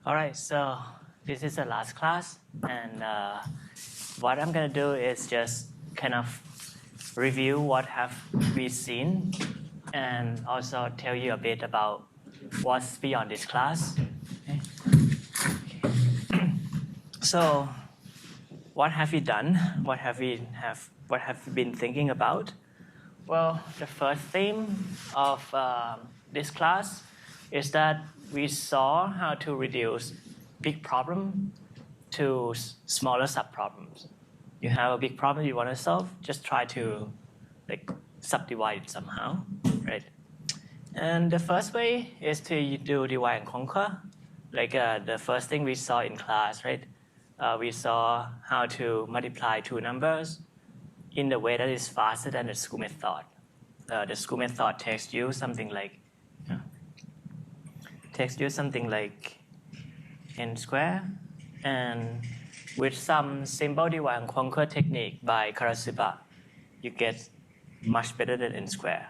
All right, so this is the last class, and what I'm gonna do is just kind of review what have we seen, and also tell you a bit about what's beyond this class. Okay. So, what have we done? What have we been thinking about? Well, the first theme of this class is that we saw how to reduce big problem to smaller subproblems. You have a big problem you want to solve, just try to subdivide it somehow, right? And the first way is to do divide and conquer, the first thing we saw in class, right? We saw how to multiply two numbers in the way that is faster than the school method. The school method takes you something like n squared, and with some simple divide and conquer technique by Karasuba, you get much better than n squared,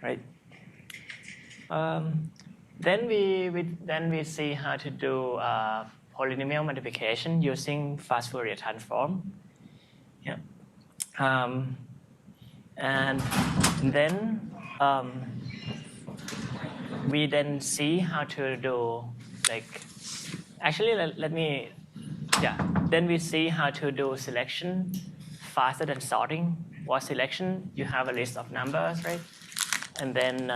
right? Then we see how to do polynomial multiplication using fast Fourier transform. Yeah. And then we then see how to do then we see how to do selection faster than sorting. What selection? You have a list of numbers, right? And then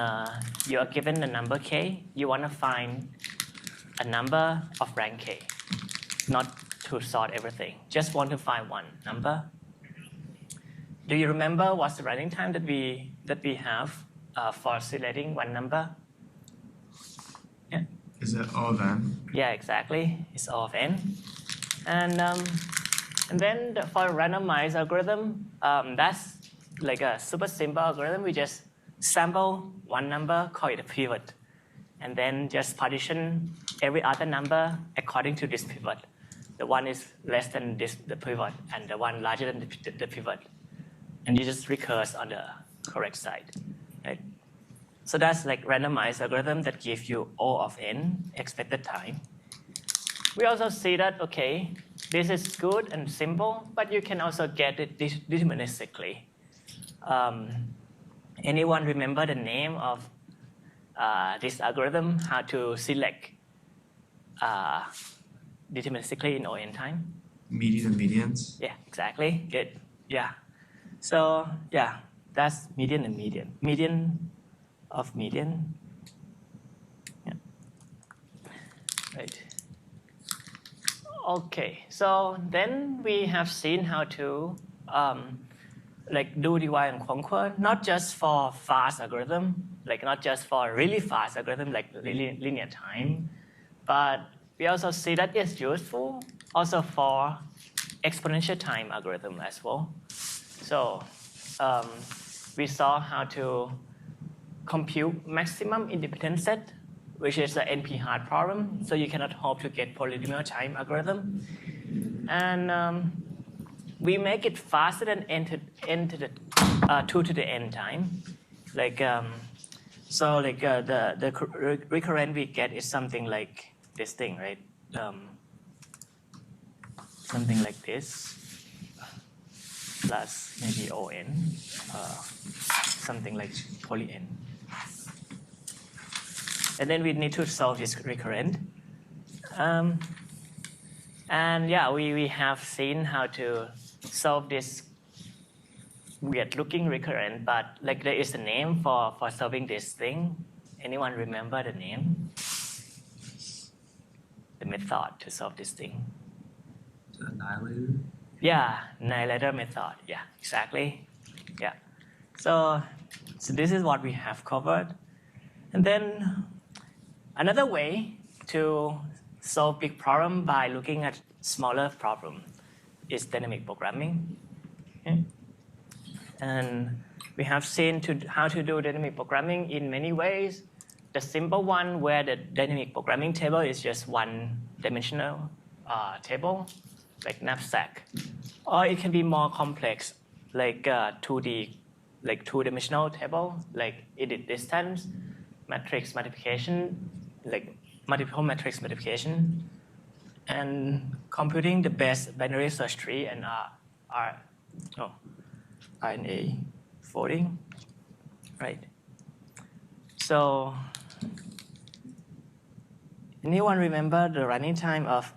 you are given the number k. You want to find a number of rank k, not to sort everything. Just want to find one number. Do you remember what's the running time that we have for selecting one number? Yeah. Is it O of n? Yeah, exactly. It's O of n. And then for randomized algorithm, that's like a super simple algorithm. We just sample one number, call it a pivot, and then just partition every other number according to this pivot. The one is less than the pivot, and the one larger than the pivot. And you just recurse on the correct side, right? So that's like randomized algorithm that gives you O of n expected time. We also see that, okay, this is good and simple, but you can also get it deterministically. Anyone remember the name of this algorithm, how to select deterministically in O(n) time? Median and medians? Yeah, exactly. Good. Yeah. So yeah, that's median and median. Median of median. Yeah. Right. Okay. So then we have seen how to do divide and conquer, not just for fast algorithm, not just for really fast algorithm like linear time, but we also see that it's useful also for exponential time algorithm as well. So we saw how to compute maximum independent set, which is the NP-hard problem. So you cannot hope to get polynomial time algorithm. And we make it faster than 2 to the n time. The recurrent we get is something like this thing, right? Something like this, plus maybe O(n), something like poly n. And then we need to solve this recurrent. And yeah, we have seen how to solve this weird-looking recurrent, but there is a name for solving this thing. Anyone remember the name? The method to solve this thing. The annihilator? Yeah, annihilator method. Yeah, exactly. Yeah. So this is what we have covered. And then another way to solve big problem by looking at smaller problem is dynamic programming. Okay? And we have seen how to do dynamic programming in many ways. The simple one where the dynamic programming table is just one-dimensional table, like knapsack. Or it can be more complex, like 2D, like two-dimensional table, like edit distance, matrix multiplication, like multiple matrix multiplication, and computing the best binary search tree and RNA folding, right? So, anyone remember the running time of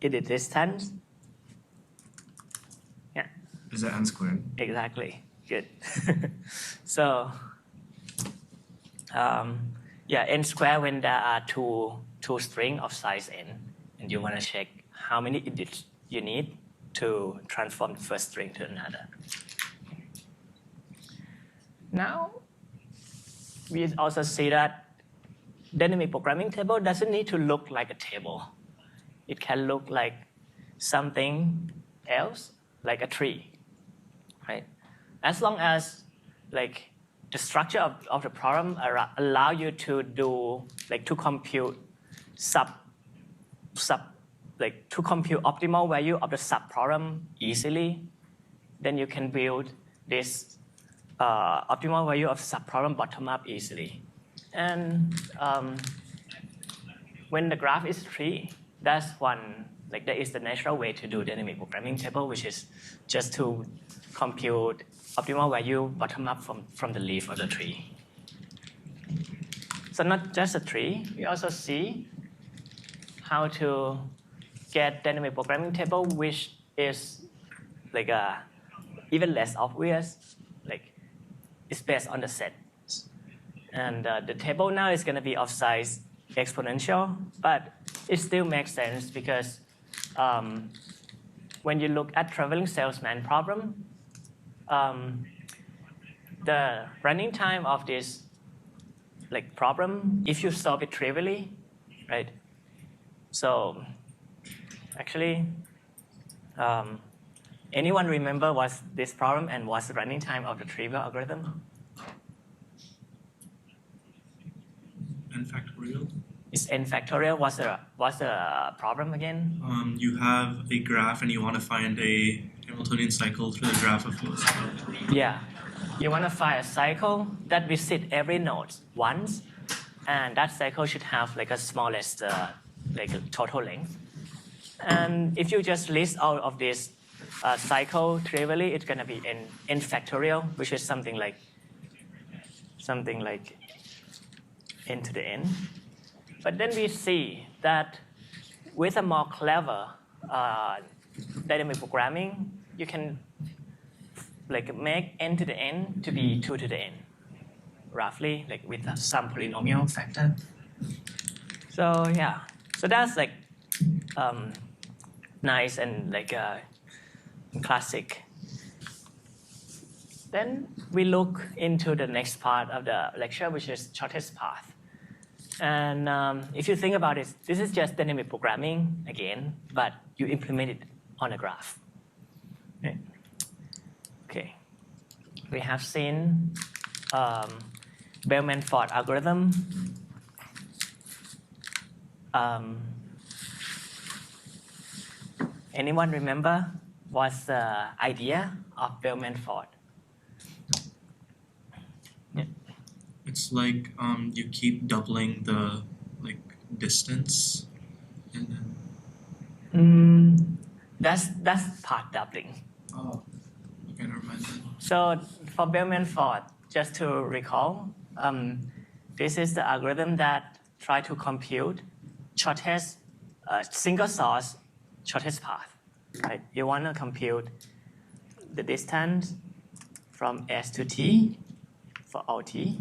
edit distance? Yeah. Is it n squared? Exactly. Good. So, yeah, n squared when there are two strings of size n, and you want to check how many edits you need to transform the first string to another. Now, we also see that dynamic programming table doesn't need to look like a table. It can look like something else, like a tree, right? As long as like the structure of the problem allow you to do like to compute to compute optimal value of the sub problem easily, then you can build this optimal value of sub problem bottom up easily. And when the graph is tree, that's one, like that is the natural way to do dynamic programming table, which is just to compute optimal value bottom up from the leaf of the tree. So not just a tree, we also see how to get dynamic programming table, which is like even less obvious, like it's based on the set. And the table now is going to be of size exponential, but it still makes sense because when you look at traveling salesman problem, the running time of this like problem, if you solve it trivially, right? So actually, anyone remember what's this problem and what's the running time of the trivial algorithm? N factorial. Is n factorial? What's the problem again? You have a graph and you want to find a Hamiltonian cycle through the graph of those. Yeah, you want to find a cycle that visit every node once, and that cycle should have like a smallest like a total length. And if you just list all of this cycle trivially, it's going to be n factorial, which is something like n to the n. But then we see that with a more clever dynamic programming, you can like make n to the n to be 2 to the n, roughly, like with some polynomial factor. So yeah, so that's like nice and like classic. Then we look into the next part of the lecture, which is shortest path. And if you think about it, this is just dynamic programming again, but you implement it on a graph. Right? Okay, we have seen Bellman-Ford algorithm. Anyone remember what's the idea of Bellman-Ford? Yeah. It's like you keep doubling the like distance, and then. That's path doubling. Oh, okay, never mind then. So for Bellman-Ford, just to recall, this is the algorithm that try to compute shortest single source shortest path. Right? You want to compute the distance from S to T for all T.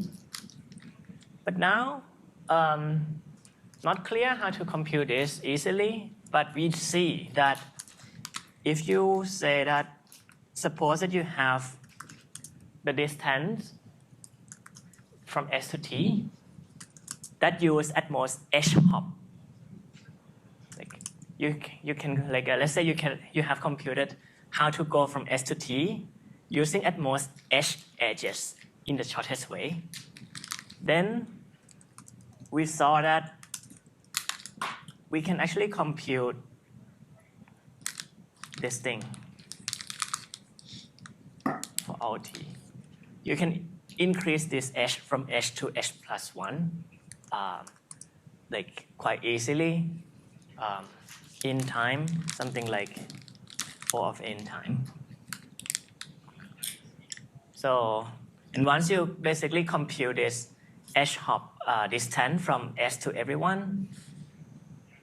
But now, not clear how to compute this easily, but we see that if you say that, suppose that you have the distance from S to T that use at most H hop. Like you can like let's say you have computed how to go from S to T using at most H edges in the shortest way. Then we saw that we can actually compute this thing for all T. You can increase this H from H to H plus 1. like quite easily in time, something like O of n time. So, and once you basically compute this h hop distance from S to everyone,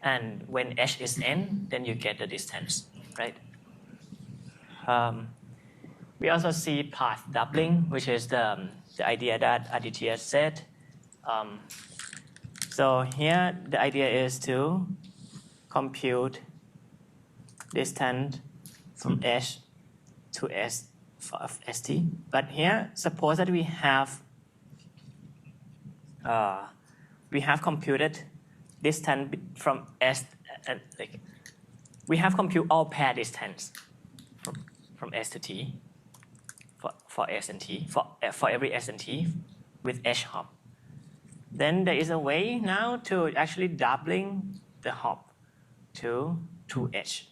and when h is n, then you get the distance, right? We also see path doubling, which is the idea that Aditya said. So here the idea is to compute distance from h to s of st. But here, suppose that we have computed distance from s, like we have computed all pair distance from s to t for s and t for every s and t with h hop. Then there is a way now to actually doubling the hop to 2h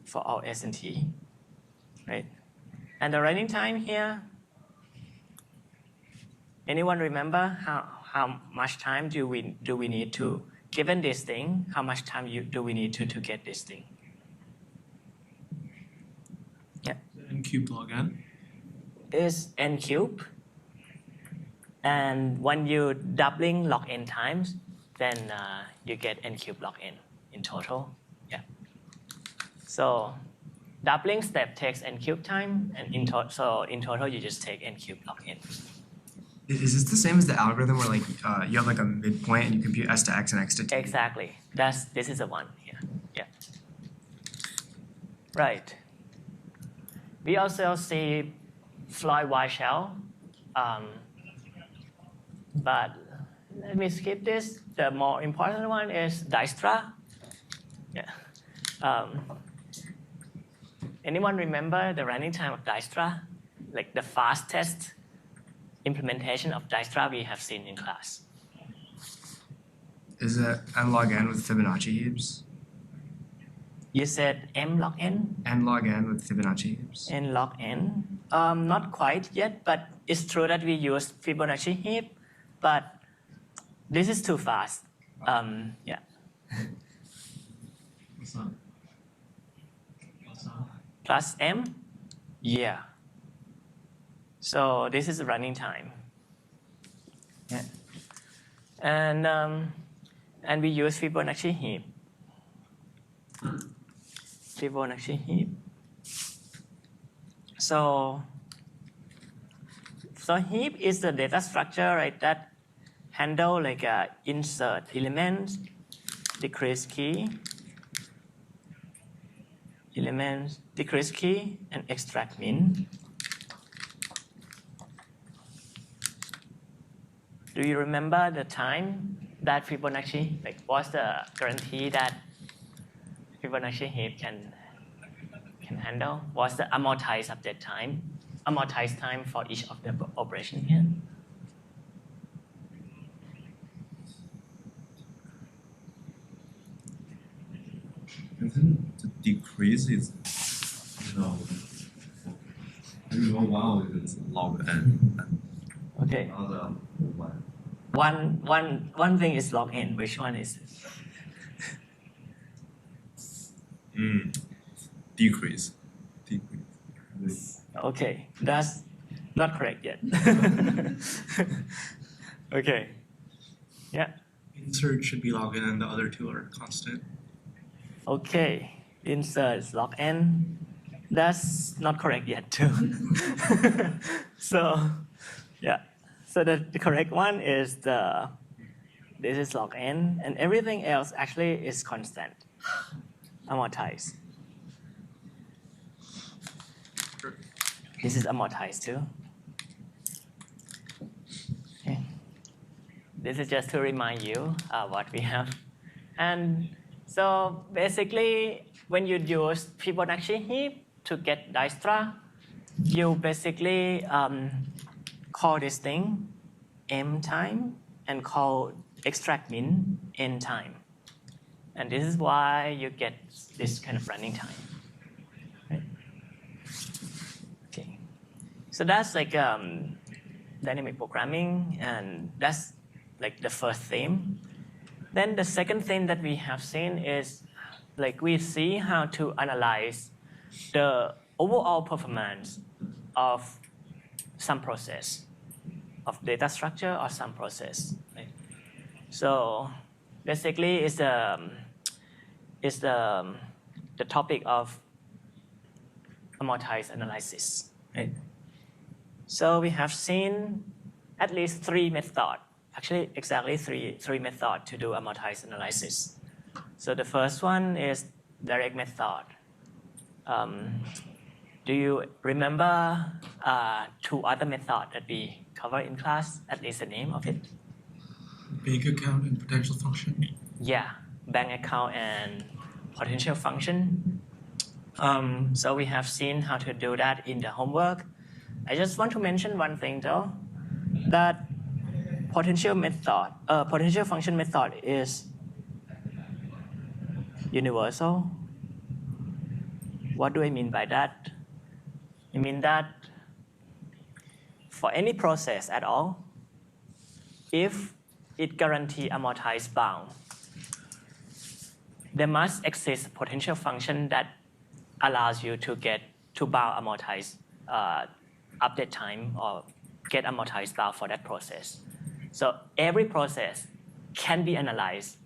for all s and t, right? And the running time here, anyone remember how much time do we need to, given this thing, how much time do we need to get this thing? Yeah. N cubed log n. Is n cubed. And when you doubling log n times, then you get n cubed log n in total. Yeah. So doubling step takes n cubed time, and in total you just take n cubed log n. Is this the same as the algorithm where like you have like a midpoint and you compute s to x and x to t? Exactly. This is the one here. Yeah. Right. We also see Floyd-Warshall. But let me skip this. The more important one is Dijkstra. Yeah. Anyone remember the running time of Dijkstra? Like the fastest implementation of Dijkstra we have seen in class. Is it n log n with Fibonacci heaps? You said m log n? N log n with Fibonacci heaps? N log n? Not quite yet, but it's true that we use Fibonacci heap. But this is too fast. Yeah. What's up? Plus m? Yeah. So this is running time. Yeah. And we use Fibonacci heap. Fibonacci heap. So heap is the data structure, right, that handle like insert elements, decrease key, elements, decrease key, and extract min. Do you remember the time that Fibonacci, like what's the guarantee that Fibonacci heap can handle? What's the amortized update time? Amortized time for each of the operation here? And then the decrease is, one is log n, Okay. and other one. One thing is log n. Which one is it? Decrease. Okay, that's not correct yet. Okay. Yeah. Insert should be log n and the other two are constant. Okay. Insert is log n. That's not correct yet too. So, yeah. So the correct one is this is log n, and everything else actually is constant, amortized. This is amortized too. Okay. This is just to remind you what we have. And so basically, when you use Fibonacci heap to get Dijkstra, you basically call this thing m time and call extract min n time. And this is why you get this kind of running time. Right? Okay. So that's like dynamic programming, and that's like the first theme. Then the second thing that we have seen is like we see how to analyze the overall performance of some process, of data structure or some process. Right? So basically, it's the topic of amortized analysis. Right? So we have seen at least 3 methods, actually exactly three methods to do amortized analysis. So the first one is direct method. Do you remember 2 other methods that we covered in class, at least the name of it? Bank account and potential function. Yeah, bank account and potential function. So we have seen how to do that in the homework. I just want to mention one thing though, that potential function method is universal. What do I mean by that? I mean that for any process at all, if it guarantees amortized bound, there must exist a potential function that allows you to get to bound amortized update time or get amortized bound for that process. So every process can be analyzed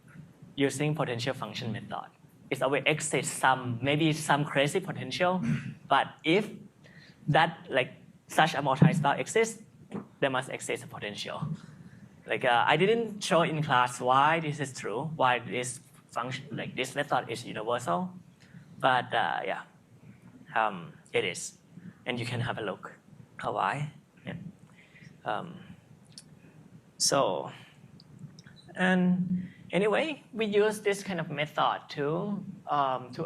using potential function method. It always exists maybe some crazy potential, but if that such amortized bound exists, there must exist a potential. I didn't show in class why this is true, why this function this method is universal, but yeah, it is, and you can have a look at why. Yeah. So, and anyway, we use this kind of method to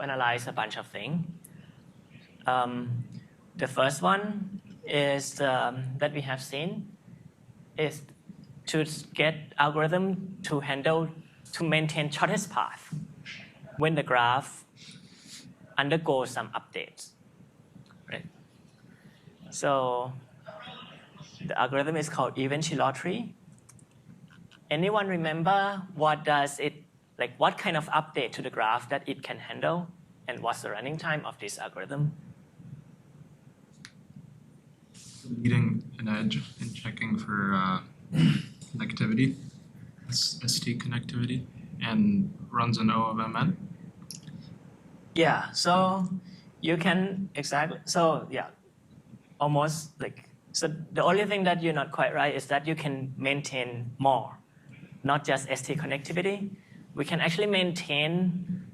analyze a bunch of things. The first one is that we have seen is to get algorithm to maintain shortest path when the graph undergoes some updates. Right? So the algorithm is called event-Shillor tree. Anyone remember what kind of update to the graph that it can handle, and what's the running time of this algorithm? Leading an edge and checking for connectivity, ST connectivity, and runs an O of MN. Yeah, so you can almost so the only thing that you're not quite right is that you can maintain more, not just ST connectivity. We can actually maintain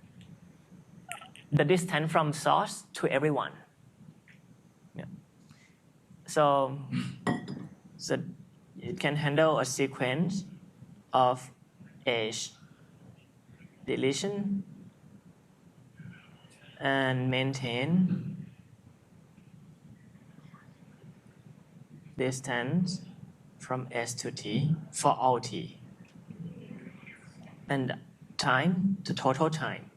the distance from source to everyone. Yeah. So it can handle a sequence of edge deletion and maintain distance from S to T for all T. And time, the total time.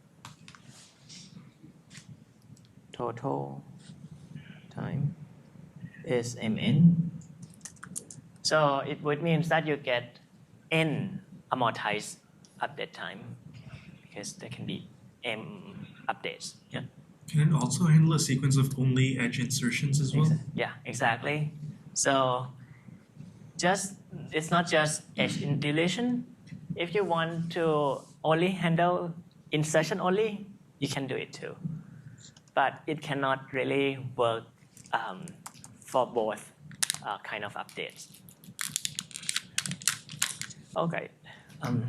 Total time is Mn. So it would mean that you get N amortized update time because there can be M updates. Yeah. Can it also handle a sequence of only edge insertions as well? Yeah, exactly. So it's not just edge deletion. If you want to only handle insertion only, you can do it too. But it cannot really work for both kind of updates. Okay. And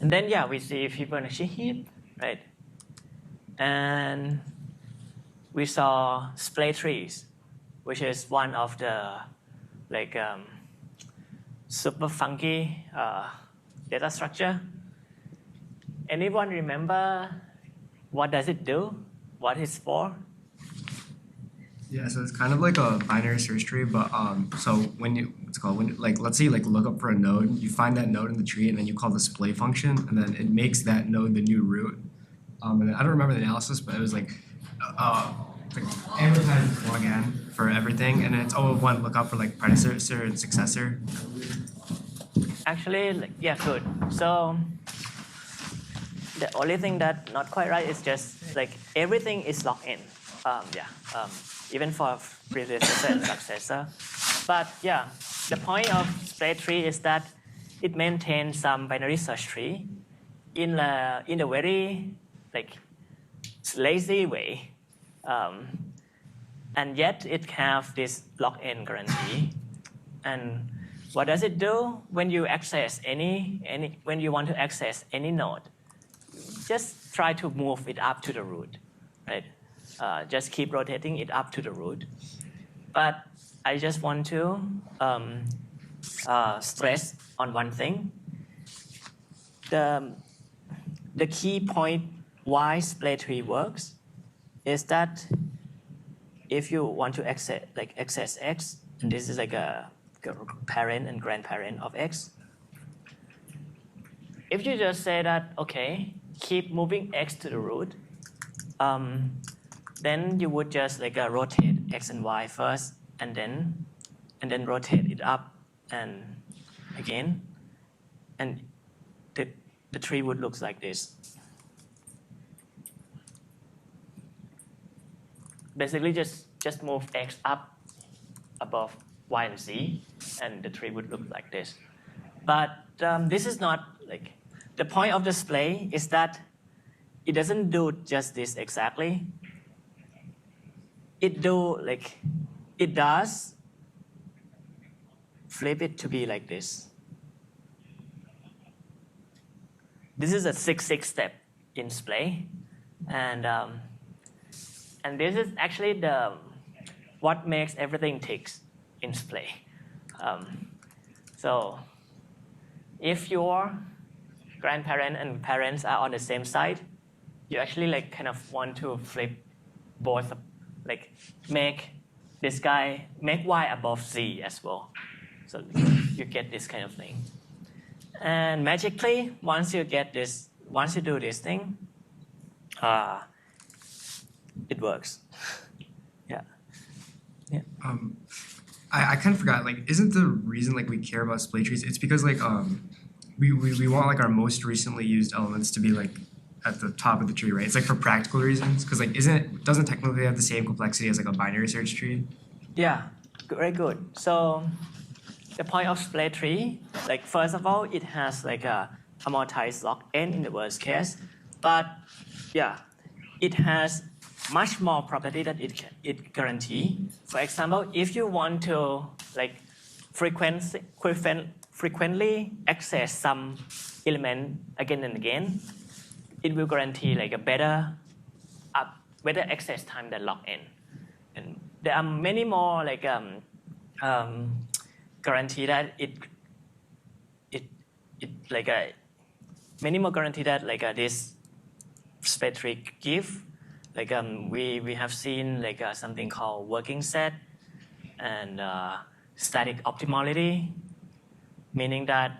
then we see Fibonacci heap, right? And we saw splay trees, which is one of the super funky data structure. Anyone remember what does it do? What it's for? Yeah, so it's kind of like a binary search tree, but so let's say you look up for a node, you find that node in the tree, and then you call the splay function, and then it makes that node the new root. And then I don't remember the analysis, but it was amortized plug n for everything, and then it's O of 1 lookup for predecessor and successor. Actually, yeah, good. So the only thing that not quite right is just like everything is locked in. Even for predecessor and successor. But yeah, the point of split tree is that it maintains some binary search tree in a very lazy way, and yet it have this lock-in guarantee. And what does it do when you access when you want to access any node? Just try to move it up to the root, right? Just keep rotating it up to the root. But I just want to stress on one thing. The key point why split tree works is that if you want to access X, and this is like a parent and grandparent of X, if you just say that, okay, keep moving X to the root, then you would just rotate X and Y first, and then rotate it up and again, and the tree would look like this. Basically, just move X up above Y and Z, and the tree would look like this. But this is not the point of display is that it doesn't do just this exactly. It does flip it to be like this. This is a 6-6 step in display, and this is actually what makes everything ticks in display. So if your grandparent and parents are on the same side, you actually kind of want to flip both, make this guy, make Y above Z as well. So you get this kind of thing. And magically, once you do this thing, it works. Yeah. I kind of forgot. Isn't the reason we care about split trees? It's because we want our most recently used elements to be at the top of the tree, right? It's for practical reasons, because doesn't technically have the same complexity as a binary search tree? Yeah, very good. So the point of split tree, first of all, it has a amortized log n in the worst case, but yeah, it has much more property that it guarantee. For example, if you want to frequently access some element again and again, it will guarantee a better access time than log n. And there are many more guarantee that many more guarantee that this split tree give. We have seen something called working set and static optimality, meaning that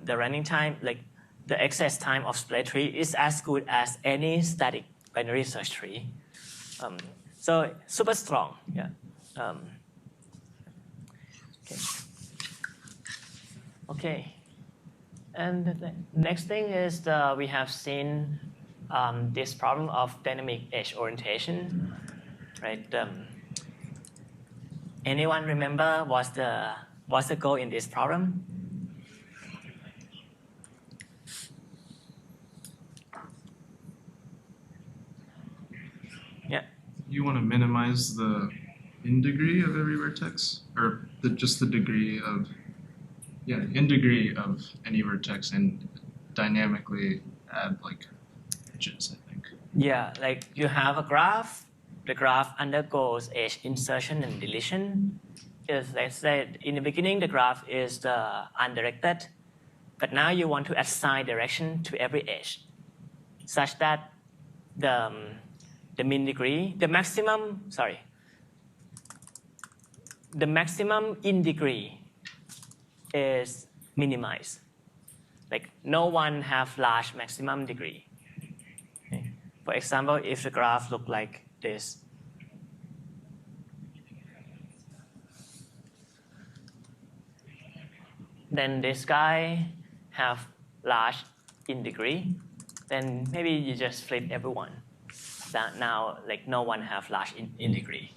the running time, the access time of split tree is as good as any static binary search tree. So super strong, yeah. Okay. And the next thing is we have seen this problem of dynamic edge orientation, right? Anyone remember what's the goal in this problem? Yeah. You want to minimize the in degree of every vertex, or just the degree of in degree of any vertex, and dynamically add edges, I think. Yeah, you have a graph. The graph undergoes edge insertion and deletion. Let's say in the beginning the graph is undirected, but now you want to assign direction to every edge, such that the mean degree, the maximum in degree is minimized. No one have large maximum degree. Okay. For example, if the graph look like this, then this guy have large in degree, then maybe you just flip everyone. That now like no one have large in degree.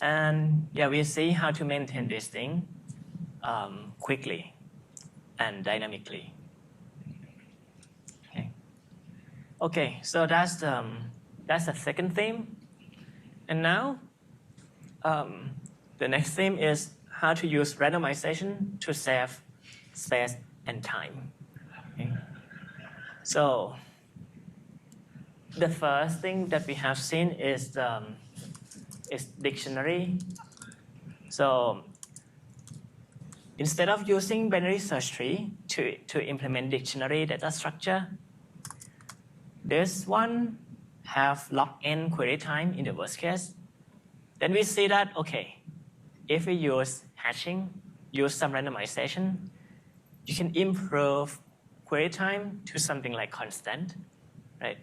And yeah, we see how to maintain this thing quickly and dynamically. Okay, so that's the second theme. And now the next theme is how to use randomization to save space and time. Okay. So the first thing that we have seen is dictionary. So instead of using binary search tree to implement dictionary data structure, this one have log n query time in the worst case. Then we see that, okay, if we use hashing, use some randomization, you can improve query time to something like constant, right?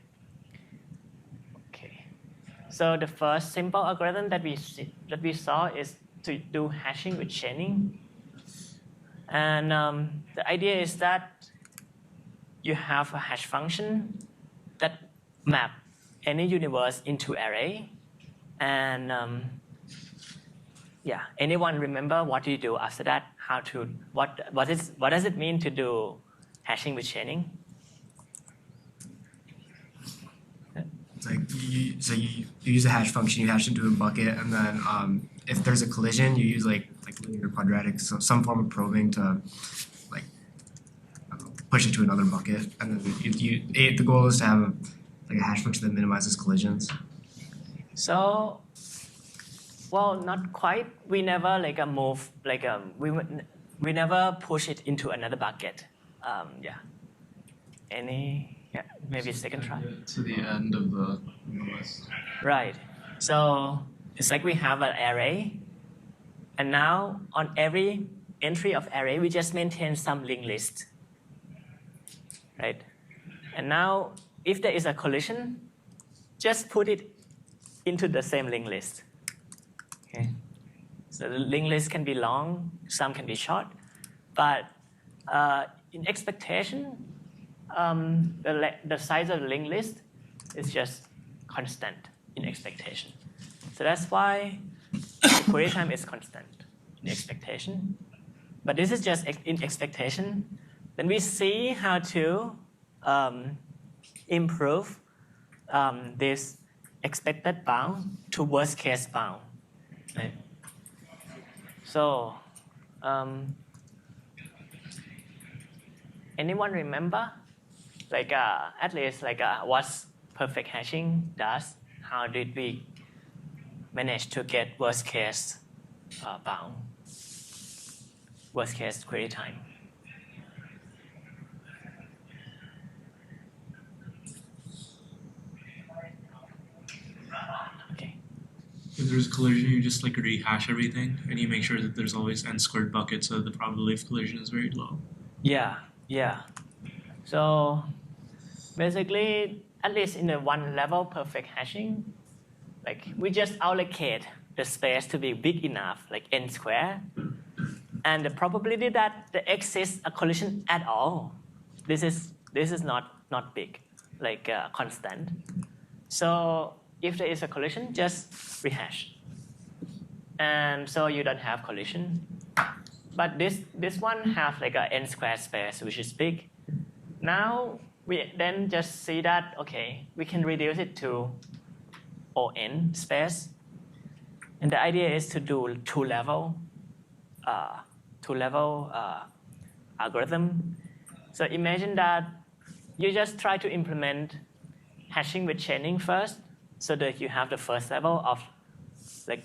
Okay. So the first simple algorithm that we saw is to do hashing with chaining. And the idea is that you have a hash function that map any universe into array. And yeah, anyone remember what you do after that? What does it mean to do hashing with chaining? It's like you use a hash function, you hash into a bucket, and then if there's a collision, you use like linear quadratic, so some form of probing to like push it to another bucket, and then the goal is to have a hash function that minimizes collisions. So, well, not quite. We never move we never push it into another bucket. Yeah. Maybe second try. To the end of the list. Right. So it's like we have an array, and now on every entry of array, we just maintain some linked list, right? And now, if there is a collision, just put it into the same linked list. Okay. So the linked list can be long, some can be short, but in expectation, the size of the linked list is just constant in expectation. So that's why query time is constant in expectation. But this is just in expectation. Then we see how to improve this expected bound to worst case bound. Right? So anyone remember at least what perfect hashing does? How did we manage to get worst case bound, worst case query time? Okay. If there's collision, you just rehash everything, and you make sure that there's always n squared buckets, so the probability of collision is very low. Yeah. So basically, at least in the one level perfect hashing, we just allocate the space to be big enough, like n squared, and the probability that there exists a collision at all, this is not big, constant. So if there is a collision, just rehash, and so you don't have collision. But this one has a n squared space, which is big. Now we then just see that, okay, we can reduce it to ON space. And the idea is to do two-level algorithm. So imagine that you just try to implement hashing with chaining first, so that you have the first level of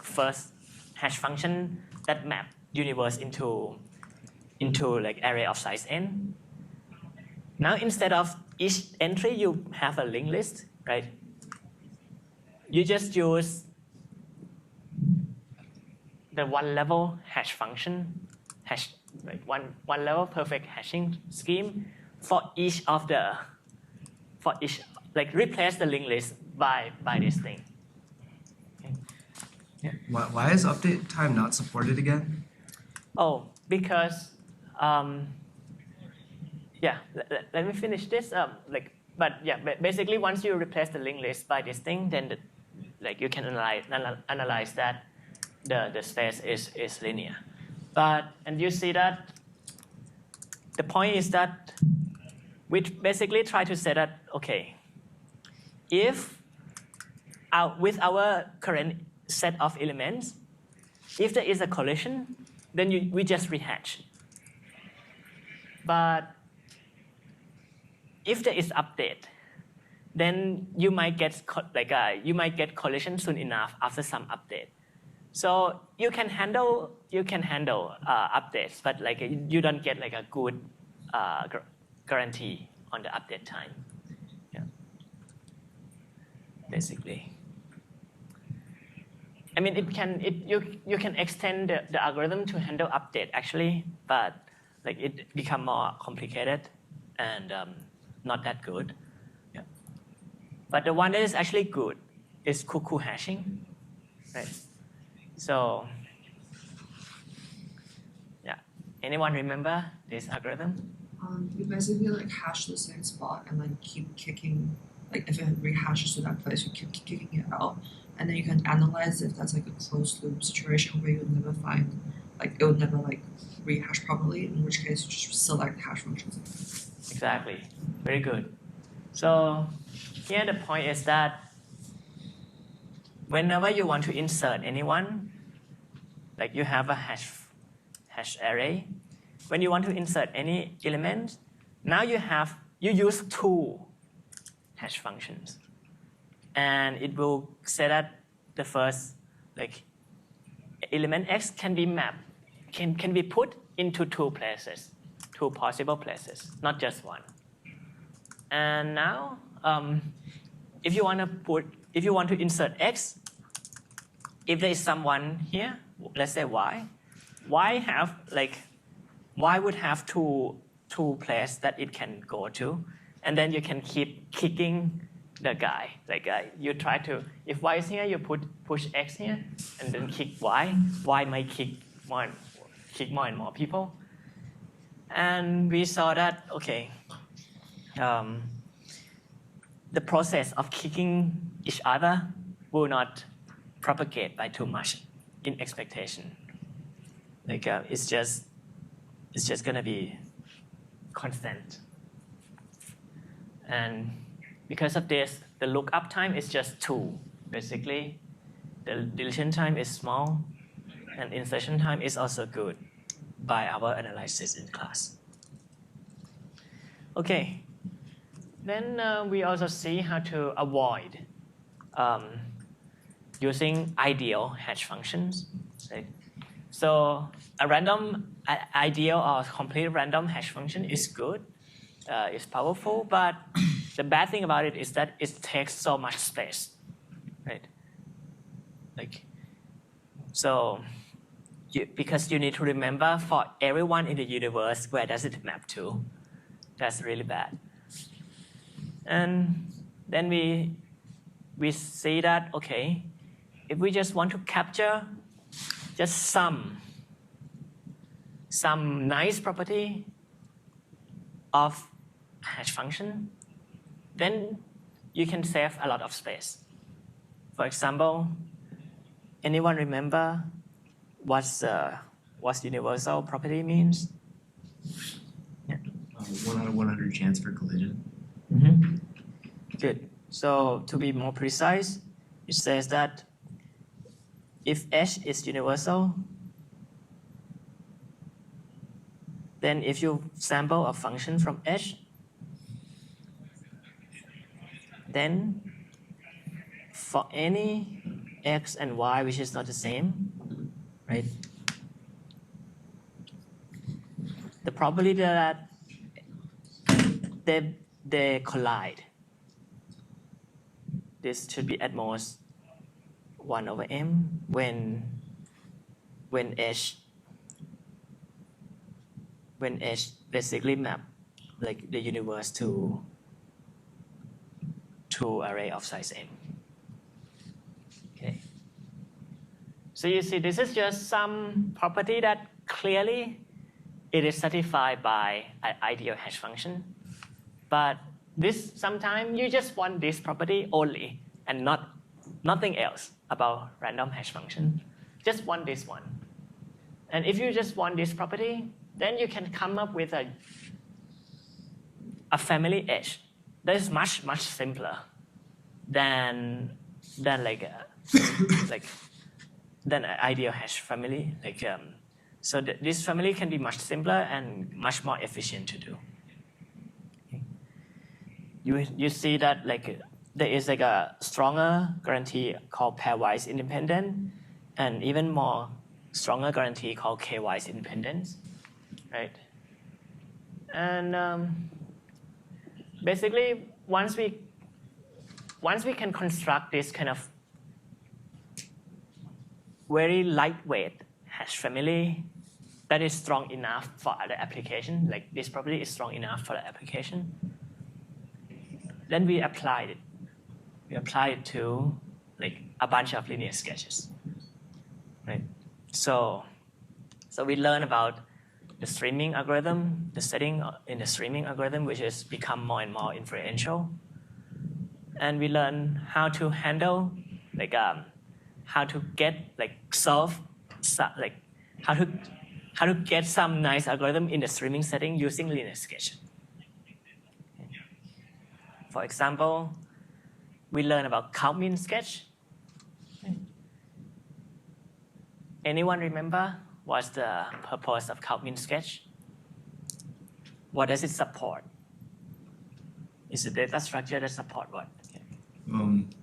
first hash function that map universe into array of size n. Now instead of each entry you have a linked list, right? You just use the one level hash function, one level perfect hashing scheme for each replace the linked list by this thing. Why is update time not supported again? Oh, because yeah, let me finish this. But yeah, basically once you replace the linked list by this thing, then you can analyze that the space is linear. And you see that the point is that we basically try to say that, okay, if with our current set of elements, if there is a collision, then we just rehash. But if there is update, then you might get collision soon enough after some update. So you can handle updates, but you don't get a good guarantee on the update time. Yeah. Basically. I mean, you can extend the algorithm to handle update actually, but it become more complicated and not that good. Yeah. But the one that is actually good is cuckoo hashing, right? So yeah, anyone remember this algorithm? You basically hash the same spot and keep kicking. If it rehashes to that place, you keep kicking it out, and then you can analyze if that's a closed loop situation where you'll never find it would never rehash properly. In which case, you just select hash functions. Exactly. Very good. So here the point is that whenever you want to insert anyone, you have a hash array. When you want to insert any element, now you use two hash functions, and it will say that the first element x can be mapped, can be put into two possible places, not just one. And now, if you want to insert x, if there is someone here, let's say y would have two places that it can go to, and then you can keep kicking the guy. You try to, if y is here, you push x here, and then kick y. Y might kick more and more people. And we saw that, okay, the process of kicking each other will not propagate by too much in expectation. It's just gonna be constant. And because of this, the lookup time is just 2, basically. The deletion time is small, and insertion time is also good by our analysis in class. Okay, then we also see how to avoid using ideal hash functions. Right? So a random, ideal or complete random hash function is good, it's powerful, but the bad thing about it is that it takes so much space, right? Because you need to remember for everyone in the universe, where does it map to? That's really bad. And then we see that, okay, if we just want to capture just some nice property of hash function, then you can save a lot of space. For example, anyone remember what universal property means? Yeah. 1 out of 100 chance for collision. Mm-hmm. Good. So to be more precise, it says that if H is universal, then if you sample a function from H, then for any x and y which is not the same, right? The probability that they collide, this should be at most 1 over m when H basically map the universe to array of size m. Okay. So you see, this is just some property that clearly, it is satisfied by an ideal hash function. But this sometimes you just want this property only and nothing else about random hash function. Just want this one. And if you just want this property, then you can come up with a family edge that is much simpler than like than an ideal hash family. So this family can be much simpler and much more efficient to do. Okay. You see that there is a stronger guarantee called pairwise independent, and even more stronger guarantee called k-wise independence, right? And basically, once we can construct this kind of very lightweight hash family that is strong enough for other application, like this property is strong enough for the application, then we apply it. We apply it to a bunch of linear sketches, right? So we learn about the streaming algorithm, the setting in the streaming algorithm, which has become more and more influential. And we learn how to handle, how to get, how to get some nice algorithm in the streaming setting using linear sketch. For example, we learn about count-min sketch. Anyone remember what's the purpose of count-min sketch? What does it support? Is the data structure that support what?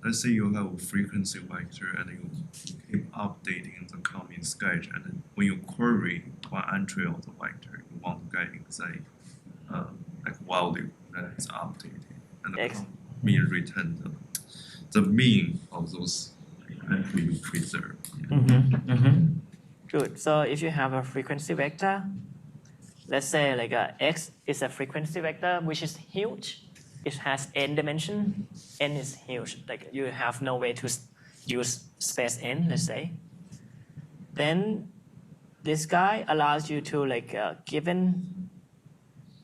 Let's say you have a frequency vector and you keep updating the count-min sketch, and then when you query one entry of the vector, you want to get exact value that is updated, and the count-min returns the mean of those entry you preserve. Yeah. Good. So if you have a frequency vector, let's say x is a frequency vector which is huge. It has n dimension. N is huge. You have no way to use space n, let's say. Then this guy allows you to given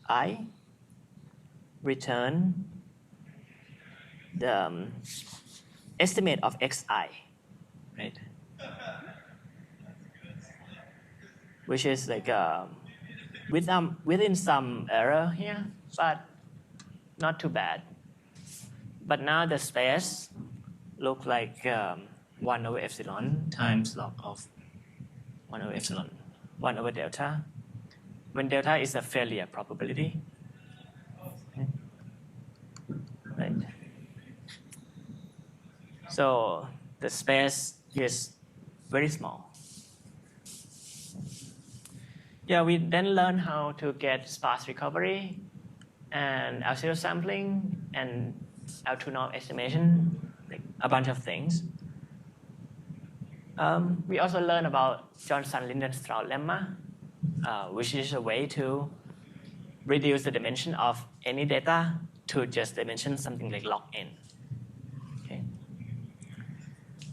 I, return the estimate of xi, right? Which is within some error here, but not too bad. But now the space look like 1 over epsilon times log of 1 over epsilon, 1 over delta, when delta is a failure probability. Okay. Right. So the space is very small. Yeah, we then learn how to get sparse recovery and L0 sampling and L2 norm estimation, a bunch of things. We also learn about Johnson-Lindenstraut lemma, which is a way to reduce the dimension of any data to just dimension something like log n. Okay.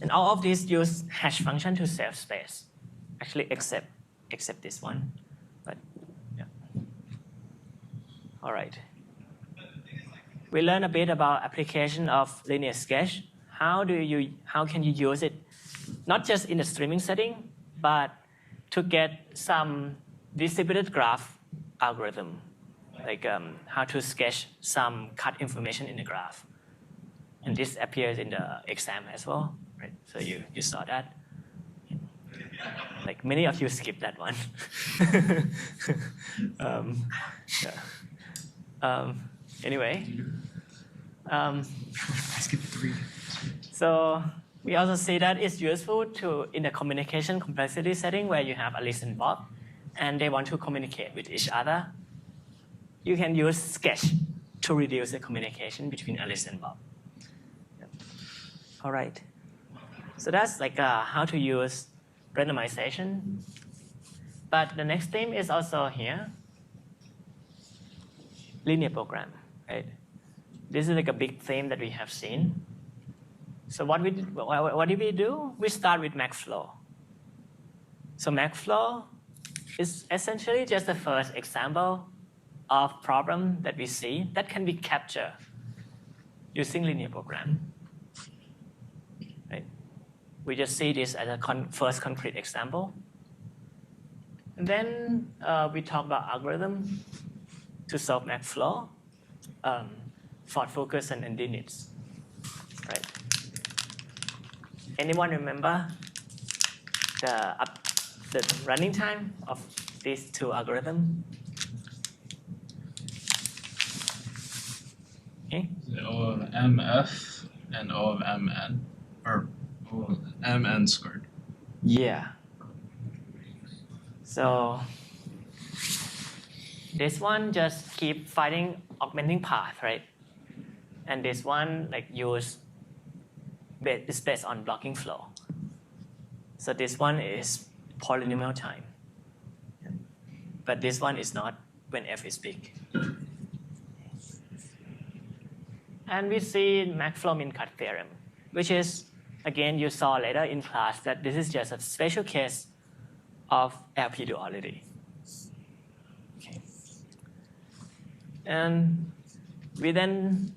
And all of these use hash function to save space, actually except this one. But yeah. All right. We learn a bit about application of linear sketch. How can you use it, not just in the streaming setting, but to get some distributed graph algorithm, how to sketch some cut information in the graph. And this appears in the exam as well, right? So you saw that. Many of you skipped that one. Anyway. I skipped 3. So we also see that it's useful in the communication complexity setting where you have Alice and Bob, and they want to communicate with each other. You can use sketch to reduce the communication between Alice and Bob. Yep. All right. So that's how to use randomization. But the next theme is also here. Linear program, right? This is a big theme that we have seen. So what did we do? We start with MaxFlow. So MaxFlow is essentially just the first example of problem that we see that can be captured using linear program. Right? We just see this as a first concrete example. And then we talk about algorithm to solve MaxFlow, Ford Focus, and NDNITs. Right? Anyone remember the running time of these two algorithms? Okay. O of mf and O of mn, or O of mn squared. Yeah. So this one just keep finding augmenting path, right? And this one like is based on blocking flow. So this one is polynomial time. But this one is not when f is big. And we see MaxFlow min-cut theorem, which is, again, you saw later in class that this is just a special case of LP duality. Okay. And we then,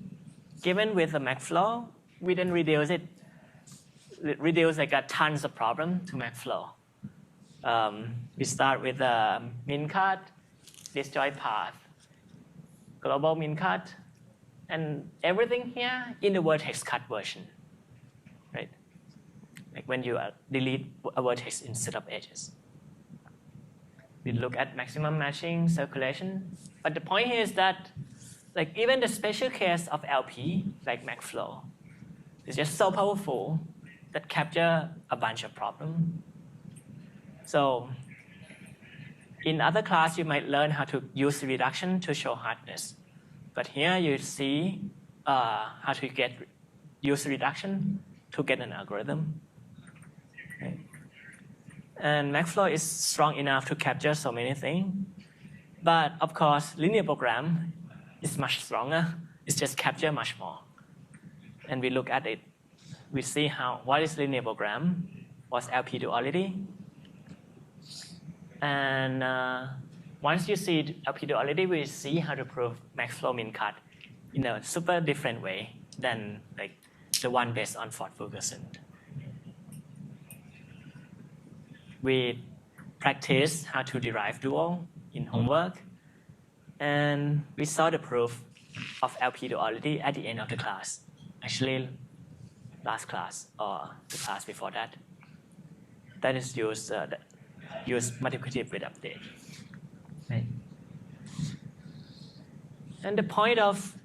given with the MaxFlow, we then reduce like a tons of problem to MaxFlow. We start with the min-cut, disjoint path, global min-cut, and everything here in the vertex cut version, right? Like when you delete a vertex instead of edges. We look at maximum matching circulation, but the point here is that like even the special case of LP, like MaxFlow, is just so powerful that capture a bunch of problems. So in other class, you might learn how to use reduction to show hardness. But here you see how to use reduction to get an algorithm. Okay. And MaxFlow is strong enough to capture so many things. But of course, linear program is much stronger. It's just capture much more. And we look at it. We see what is linear program, what's LP duality. And once you see LP duality, we see how to prove MaxFlow min-cut in a super different way than like the one based on Ford Ferguson. We practice how to derive dual in homework, and we saw the proof of LP duality at the end of the class. Actually, last class or the class before that. That is use multiplicative with update. Right. And the point of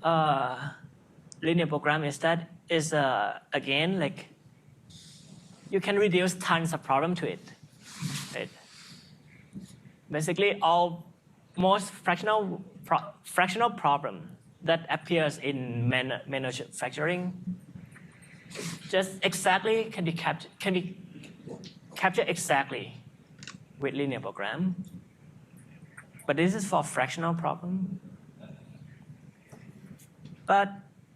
linear program is that again like you can reduce tons of problem to it. Right. Basically, most fractional problem that appears in manufacturing just exactly can be captured exactly with linear program. But this is for fractional problem. But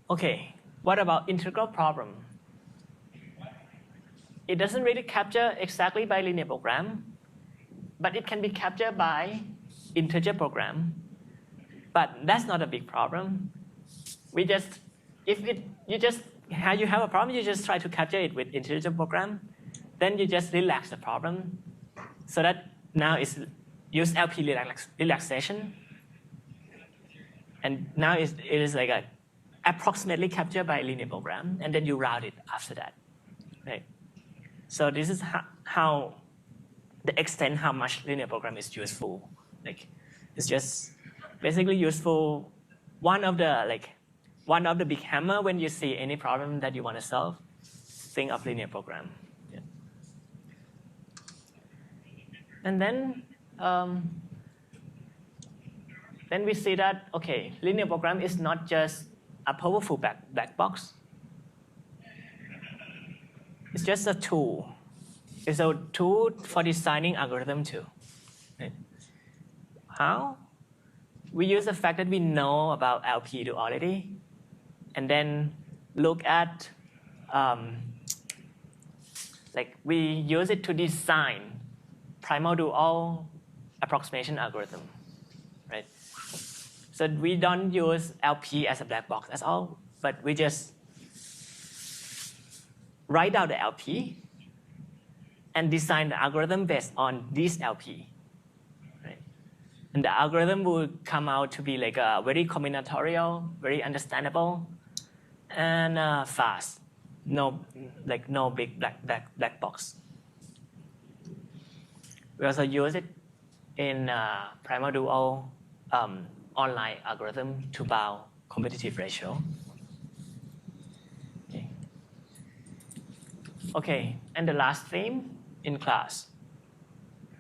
okay, what about integral problem? It doesn't really capture exactly by linear program, but it can be captured by integer program. But that's not a big problem. You have a problem, you just try to capture it with integer program. Then you just relax the problem, so that now it's use LP relaxation, and now it is like approximately captured by linear program, and then you route it after that, right? So this is how the extent how much linear program is useful. Like it's just basically useful. One of the big hammer when you see any problem that you want to solve, think of linear program. Yeah. And then we see that okay, linear program is not just a powerful black box. It's just a tool. It's a tool for designing algorithm too. Right? How? We use the fact that we know about LP duality, and then look at we use it to design primal dual approximation algorithm, right? So we don't use LP as a black box at all, but we just write down the LP and design the algorithm based on this LP. Right? And the algorithm will come out to be like a very combinatorial, very understandable, and fast. No big black box. We also use it in primal dual online algorithm to bound competitive ratio. Okay, and the last theme in class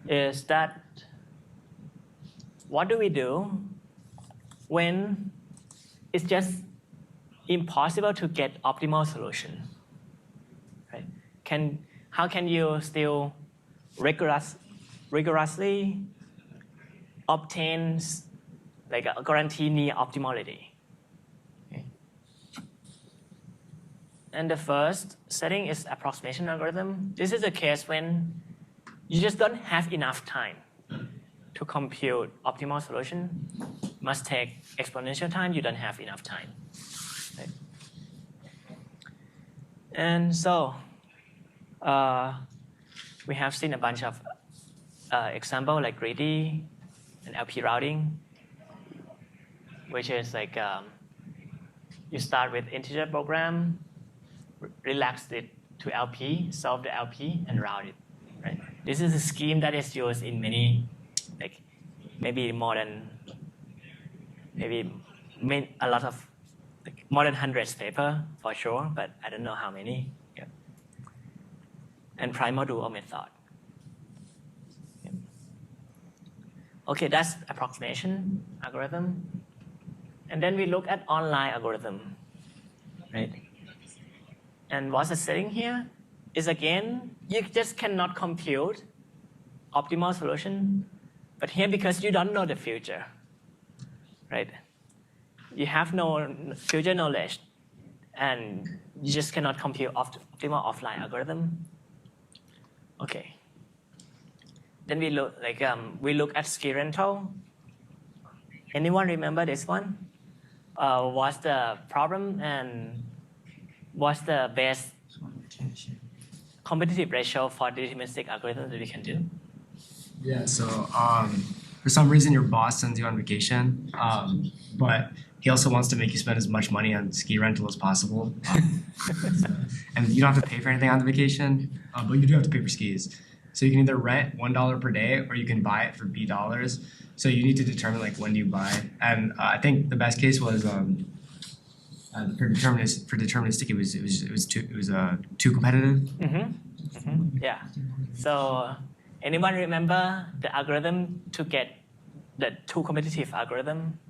is that what do we do when it's just impossible to get optimal solution, right? How can you still rigorously obtain like a guarantee near optimality? Okay. And the first setting is approximation algorithm. This is a case when you just don't have enough time to compute optimal solution. Must take exponential time. You don't have enough time. Right? And so we have seen a bunch of example like greedy and LP routing, which is like you start with integer program, relax it to LP, solve the LP, and route it. Right? This is a scheme that is used in many, like maybe more than a lot of like more than hundreds paper for sure, but I don't know how many. Yeah. And primal dual method. Yeah. Okay, that's approximation algorithm. And then we look at online algorithm, right? And what's the setting here is again, you just cannot compute optimal solution. But here, because you don't know the future, right? You have no future knowledge, and you just cannot compute optimal offline algorithm. Okay. Then we look at ski rental. Anyone remember this one? What's the problem and what's the best competitive ratio for deterministic algorithm that we can do? Yeah, so for some reason your boss sends you on vacation, but he also wants to make you spend as much money on ski rental as possible. And you don't have to pay for anything on the vacation, but you do have to pay for skis. So you can either rent $1 per day or you can buy it for $B. So you need to determine like when do you buy. And I think the best case was for deterministic it was too competitive. Yeah. So anyone remember the algorithm to get the too competitive algorithm?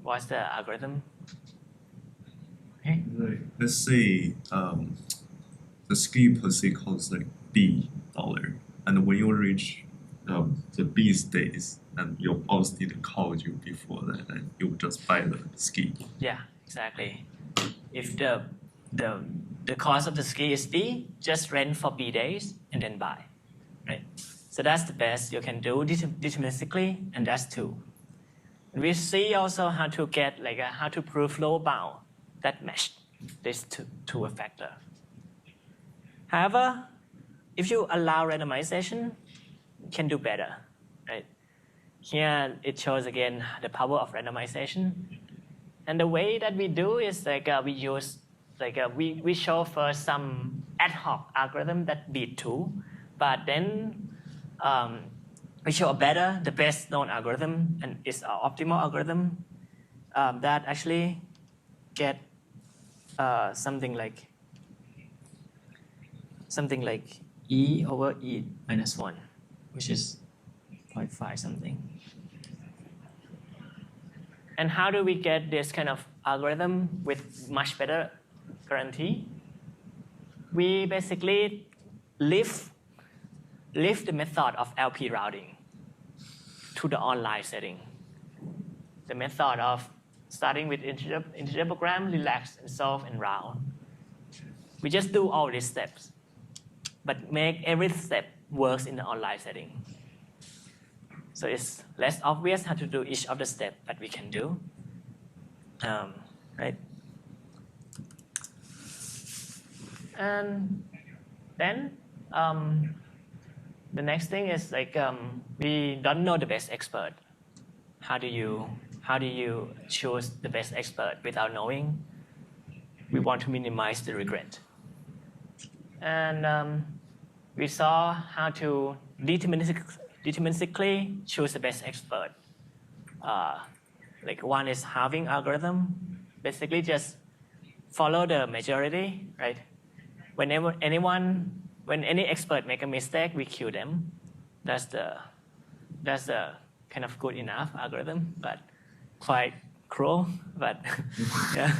What's the algorithm? Okay. Like, let's say the ski per se costs like $B, and when you reach the B stage, and your boss didn't call you before that, and you just buy the ski. Yeah, exactly. If the cost of the ski is B, just rent for B days and then buy, right? So that's the best you can do deterministically, and that's two. We see also how to get how to prove low bound that match these two factor. However, if you allow randomization, you can do better, right? Here it shows again the power of randomization, and the way that we do is we use we show first some ad hoc algorithm that beat two, but then we show the best known algorithm, and it's our optimal algorithm that actually get something like E over E minus 1, which is 0.5 something. And how do we get this kind of algorithm with much better guarantee? We basically lift the method of LP routing to the online setting. The method of starting with integer program, relax and solve and route. We just do all these steps, but make every step works in the online setting. So it's less obvious how to do each of the steps that we can do, right? And then the next thing is like we don't know the best expert. How do you choose the best expert without knowing? We want to minimize the regret. And we saw how to deterministically choose the best expert. Like one is halving algorithm. Basically just follow the majority, right? When any expert make a mistake, we kill them. That's the kind of good enough algorithm, but quite cruel. But yeah.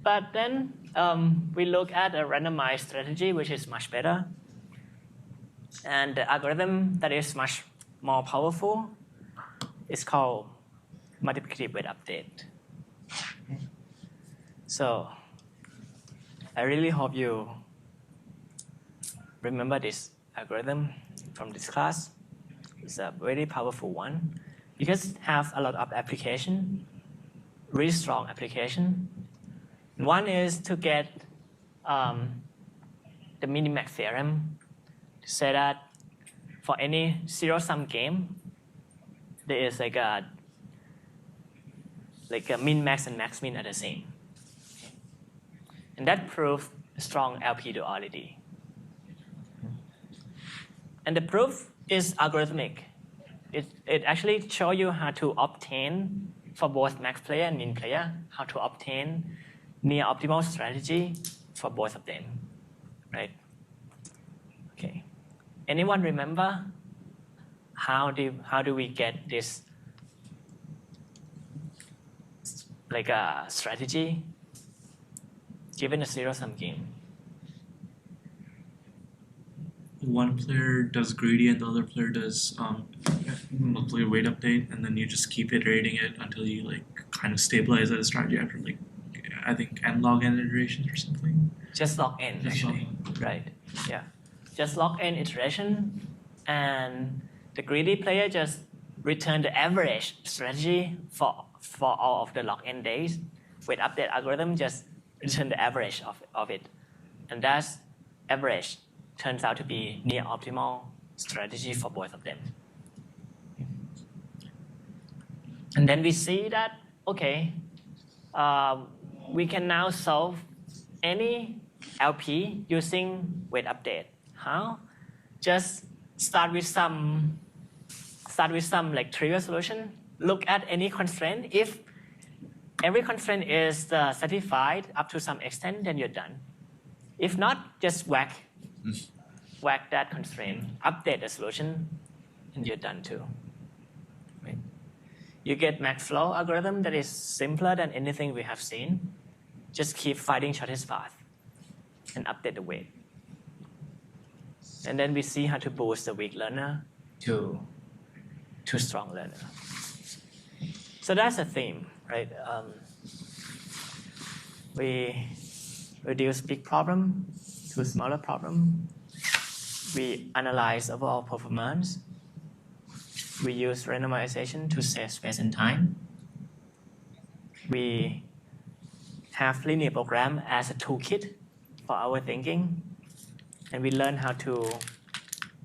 But then we look at a randomized strategy, which is much better. And the algorithm that is much more powerful is called multiplicative weight update. So I really hope you remember this algorithm from this class. It's a very powerful one. You can have a lot of application, really strong application. One is to get the minimax theorem to say that for any zero-sum game, there is like a min-max and max-min are the same. And that proves strong LP duality. And the proof is algorithmic. It actually shows you how to obtain, for both max player and min player, how to obtain near optimal strategy for both of them, right? Okay. Anyone remember how do we get this like a strategy given a zero-sum game? One player does greedy and the other player does multiplicative weight update, and then you just keep iterating it until you like kind of stabilize that strategy after like I think n log n iterations or something. Just log n Just actually, right? Yeah, just log n iteration, and the greedy player just return the average strategy for all of the log n days. With update algorithm, just return the average of it, and that's average turns out to be near optimal strategy for both of them. And then we see that, okay, we can now solve any LP using weight update. How? Just start with some like trivial solution. Look at any constraint. If every constraint is satisfied up to some extent, then you're done. If not, just whack that constraint, update the solution, and you're done too. Right? You get MaxFlow algorithm that is simpler than anything we have seen. Just keep finding shortest path and update the weight. And then we see how to boost the weak learner to strong learner. So that's the theme, right? We reduce big problem to smaller problem. We analyze overall performance. We use randomization to save space and time. We have linear program as a toolkit for our thinking. And we learn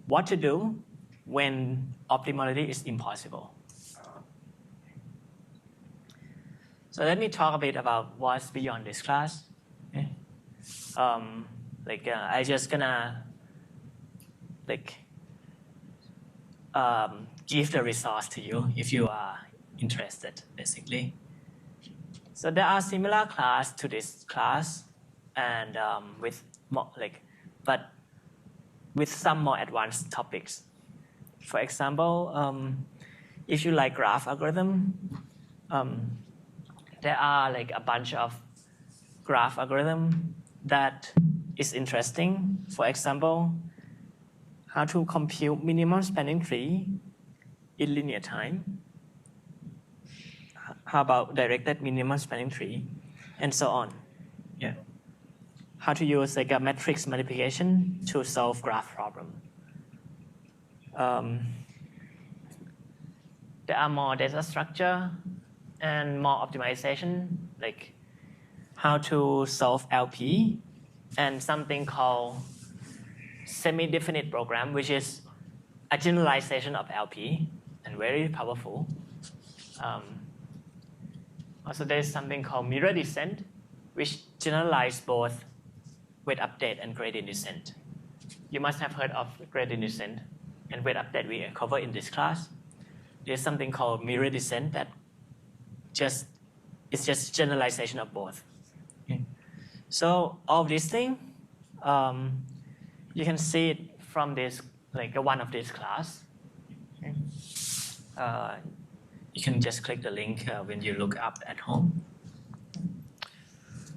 what to do when optimality is impossible. So let me talk a bit about what's beyond this class. Okay? I just gonna give the resource to you if you are interested, basically. So there are similar class to this class, and with more but with some more advanced topics. For example, if you like graph algorithm, there are like a bunch of graph algorithm that is interesting. For example, how to compute minimum spanning tree in linear time. How about directed minimum spanning tree, and so on. Yeah. how to use like a matrix multiplication to solve graph problem. There are more data structure and more optimization, like how to solve LP and something called semi-definite program, which is a generalization of LP and very powerful. Also, there's something called mirror descent, which generalizes both weight update and gradient descent. You must have heard of gradient descent and weight update we cover in this class. There's something called mirror descent that it's just generalization of both. Okay. So all these things, you can see it from this, like one of these class. Okay. You can just click the link when you look up at home.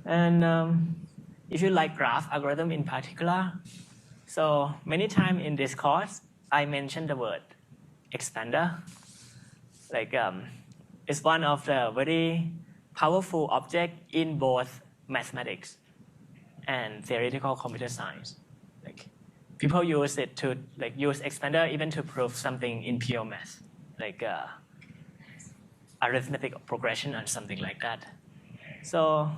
And if you like graph algorithm in particular, so many times in this course, I mentioned the word expander. Like it's one of the very powerful object in both mathematics and theoretical computer science. Like people use it to like use expander even to prove something in pure math, like arithmetic progression and something like that. So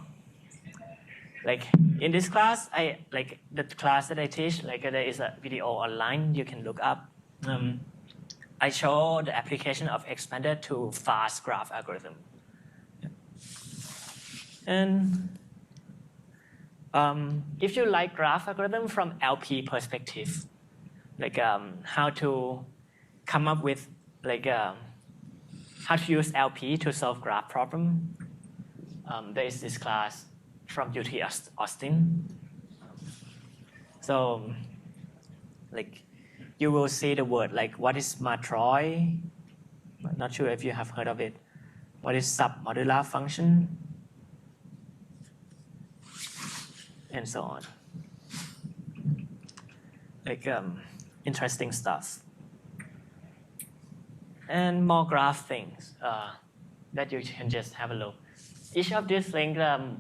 like in this class, like the class that I teach, like there is a video online you can look up. I show the application of expander to fast graph algorithm. And if you like graph algorithm from LP perspective, like how to come up with like how to use LP to solve graph problem, there is this class from UT Austin. So like you will see the word like what is matroid. I'm not sure if you have heard of it. What is submodular function? And so on. Like interesting stuff. And more graph things that you can just have a look. Each of these things,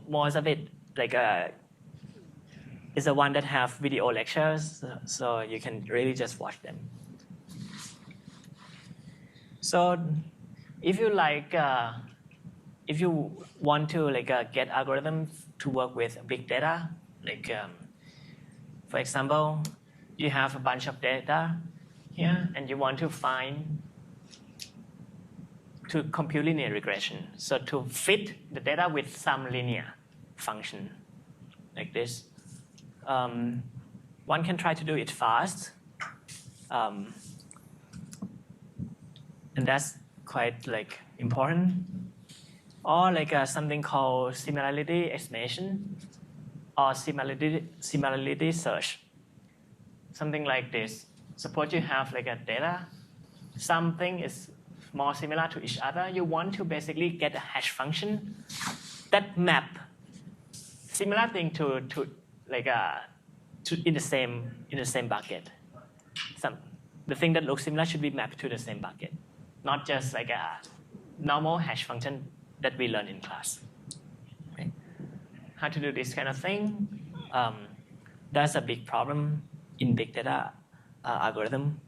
most of it like is the one that have video lectures, so you can really just watch them. So if you like, if you want to like get algorithms to work with big data, like for example, you have a bunch of data here, and you want to compute linear regression. So to fit the data with some linear function, like this. One can try to do it fast, and that's quite like important. Or like something called similarity estimation or similarity search. Something like this. Suppose you have like a data, something is more similar to each other. You want to basically get a hash function that map similar thing to like in the same bucket. The thing that looks similar should be mapped to the same bucket, not just like a normal hash function that we learn in class. Okay. How to do this kind of thing? That's a big problem in big data algorithm.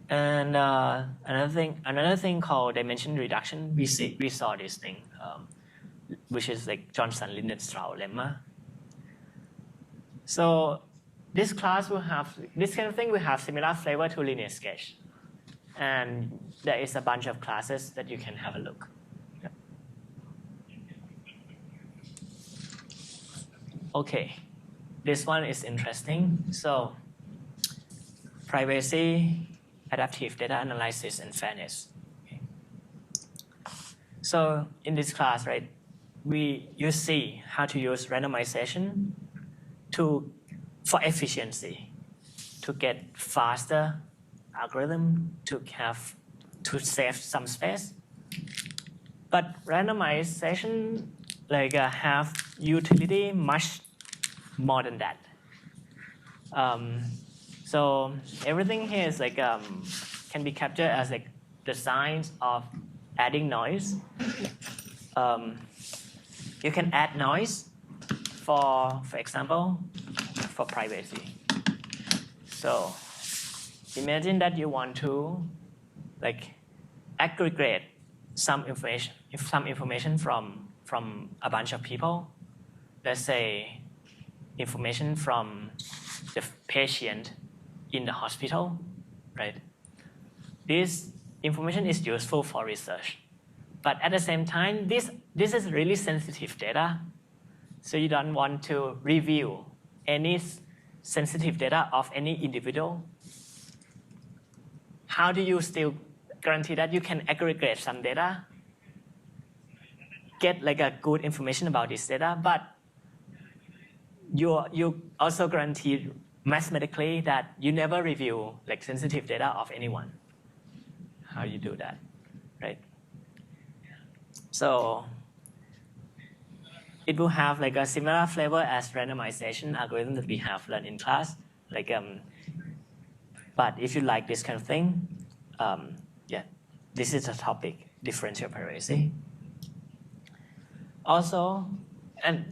And another thing called dimension reduction. We saw this thing, which is like Johnson-Linienstraub lemma. So this class will have this kind of thing. We have similar flavor to linear sketch, and there is a bunch of classes that you can have a look. Yeah. Okay, this one is interesting. So privacy, adaptive data analysis, and fairness. Okay. So in this class, right, you see how to use randomization for efficiency, to get faster algorithm, to save some space. But randomization like have utility much more than that. So everything here is like can be captured as like the signs of adding noise. You can add noise for example, for privacy. So imagine that you want to like aggregate some information from a bunch of people. Let's say information from the patient in the hospital, right? This information is useful for research, but at the same time, this is really sensitive data, so you don't want to review any sensitive data of any individual. How do you still guarantee that you can aggregate some data, get like a good information about this data, but you also guarantee mathematically that you never review like sensitive data of anyone? How you do that, right? So it will have like a similar flavor as randomization algorithm that we have learned in class. Like, but if you like this kind of thing, yeah, this is a topic, differential privacy. Also,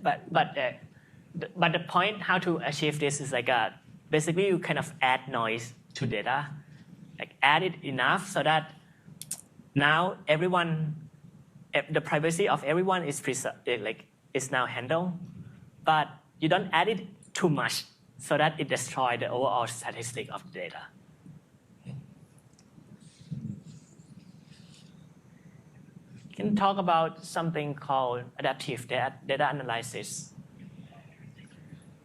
but the point how to achieve this is like basically you kind of add noise to data, like add it enough so that now the privacy of everyone is is now handled, but you don't add it too much so that it destroys the overall statistic of the data. We can talk about something called adaptive data analysis.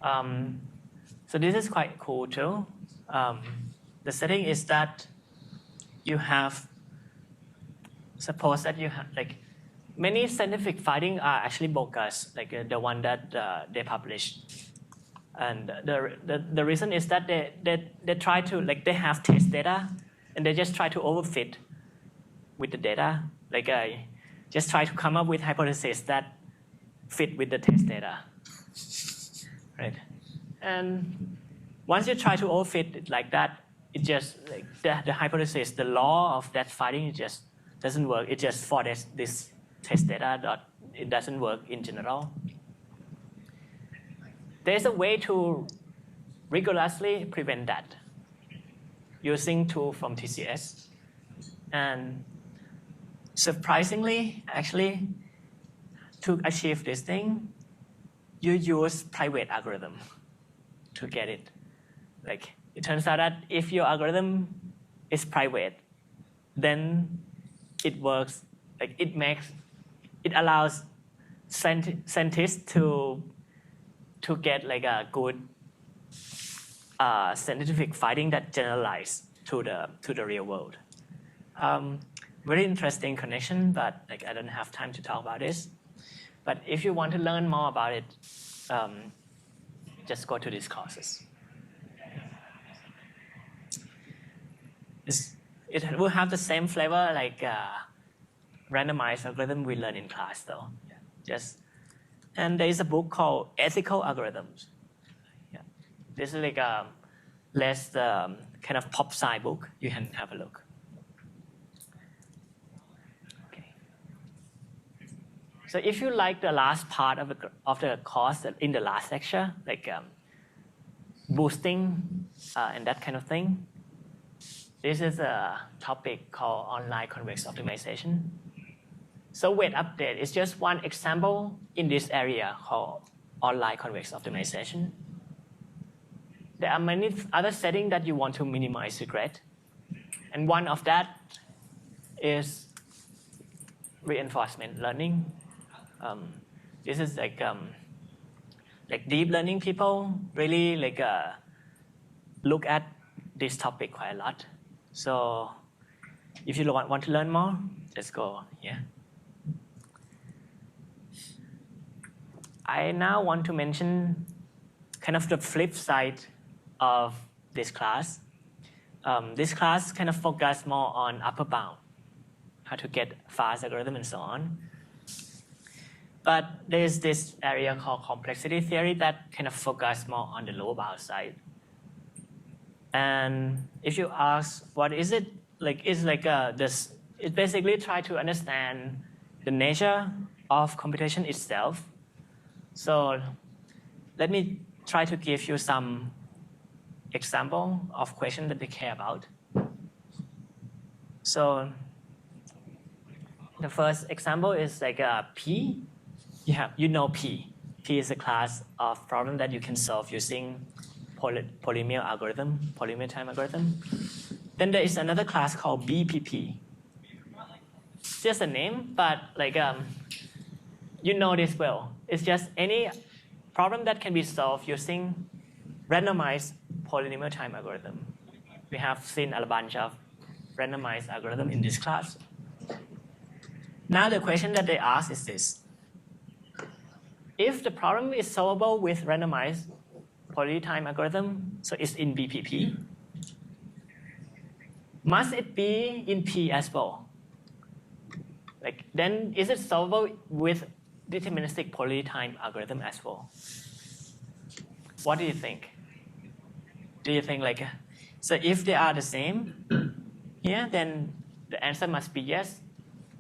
So this is quite cool too. The setting is that you have, suppose that you have like many scientific findings are actually bogus, like the one that they published. And the reason is that they try to, like they have test data and they just try to overfit with the data. Like just try to come up with hypotheses that fit with the test data, right? And once you try to overfit it like that, it just like the hypothesis, the law of that finding, it just doesn't work. It just for this test data, it doesn't work in general. There's a way to rigorously prevent that using tool from TCS. And surprisingly, actually, to achieve this thing, you use private algorithm to get it. Like it turns out that if your algorithm is private, then it works. Like it allows scientists to get like a good scientific finding that generalize to the real world. Very interesting connection, but like I don't have time to talk about this. But if you want to learn more about it, just go to these courses. It will have the same flavor like randomized algorithm we learned in class though. And there is a book called Ethical Algorithms. Yeah. This is like a less kind of pop sci book. You can have a look. Okay. So if you like the last part of the course in the last lecture, like boosting and that kind of thing, this is a topic called online convex optimization. So weight update is just one example in this area called online convex optimization. There are many other settings that you want to minimize regret. And one of that is reinforcement learning. This is like deep learning people really like look at this topic quite a lot. So if you want to learn more, just go here. I now want to mention kind of the flip side of this class. This class kind of focused more on upper bound, how to get fast algorithm and so on. But there's this area called complexity theory that kind of focus more on the lower bound side. And if you ask what is it, like it's like this, it basically try to understand the nature of computation itself. So let me try to give you some example of questions that they care about. So the first example is like a P. You know P. P is a class of problem that you can solve using polynomial algorithm, polynomial time algorithm. Then there is another class called BPP. Just a name, but like you know this well. It's just any problem that can be solved using randomized polynomial time algorithm. We have seen a bunch of randomized algorithm in this class. Now the question that they ask is this. If the problem is solvable with randomized polynomial time algorithm, so it's in BPP, must it be in P as well? Like, then is it solvable with deterministic polynomial time algorithm as well? What do you think? Do you think like, so if they are the same here, then the answer must be yes.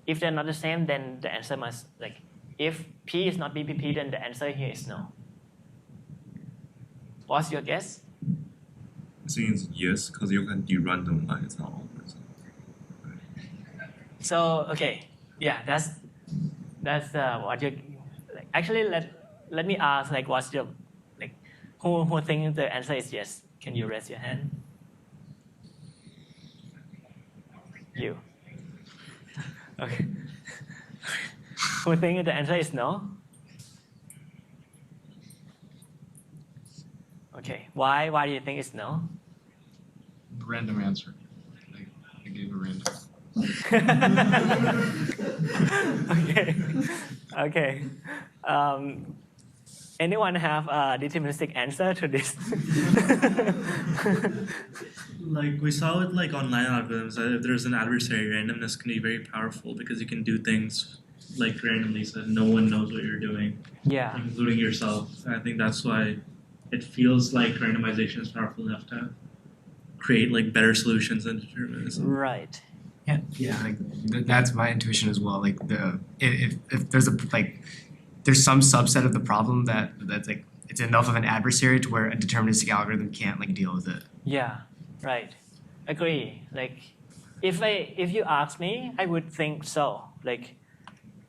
If they're not the same, then the answer must, like, if P is not BPP, then the answer here is no. What's your guess? I think it's yes, because you can de-randomize the algorithm. So okay, yeah, that's what you like. Actually, let me ask, like, what's your, like, who thinks the answer is yes? Can you raise your hand? You. Okay. Who thinks the answer is no? Okay. Why do you think it's no? Random answer. I gave a random. Okay. Okay. Anyone have a deterministic answer to this? Like we saw with like online algorithms, if there's an adversary, randomness can be very powerful because you can do things like randomly, so no one knows what you're doing, Yeah. including yourself. And I think that's why it feels like randomization is powerful enough to create like better solutions than determinism. Right. Yeah, like that's my intuition as well. Like if there's there's some subset of the problem that's like it's enough of an adversary to where a deterministic algorithm can't like deal with it. Yeah. Right. Agree. Like, if you ask me, I would think so. Like,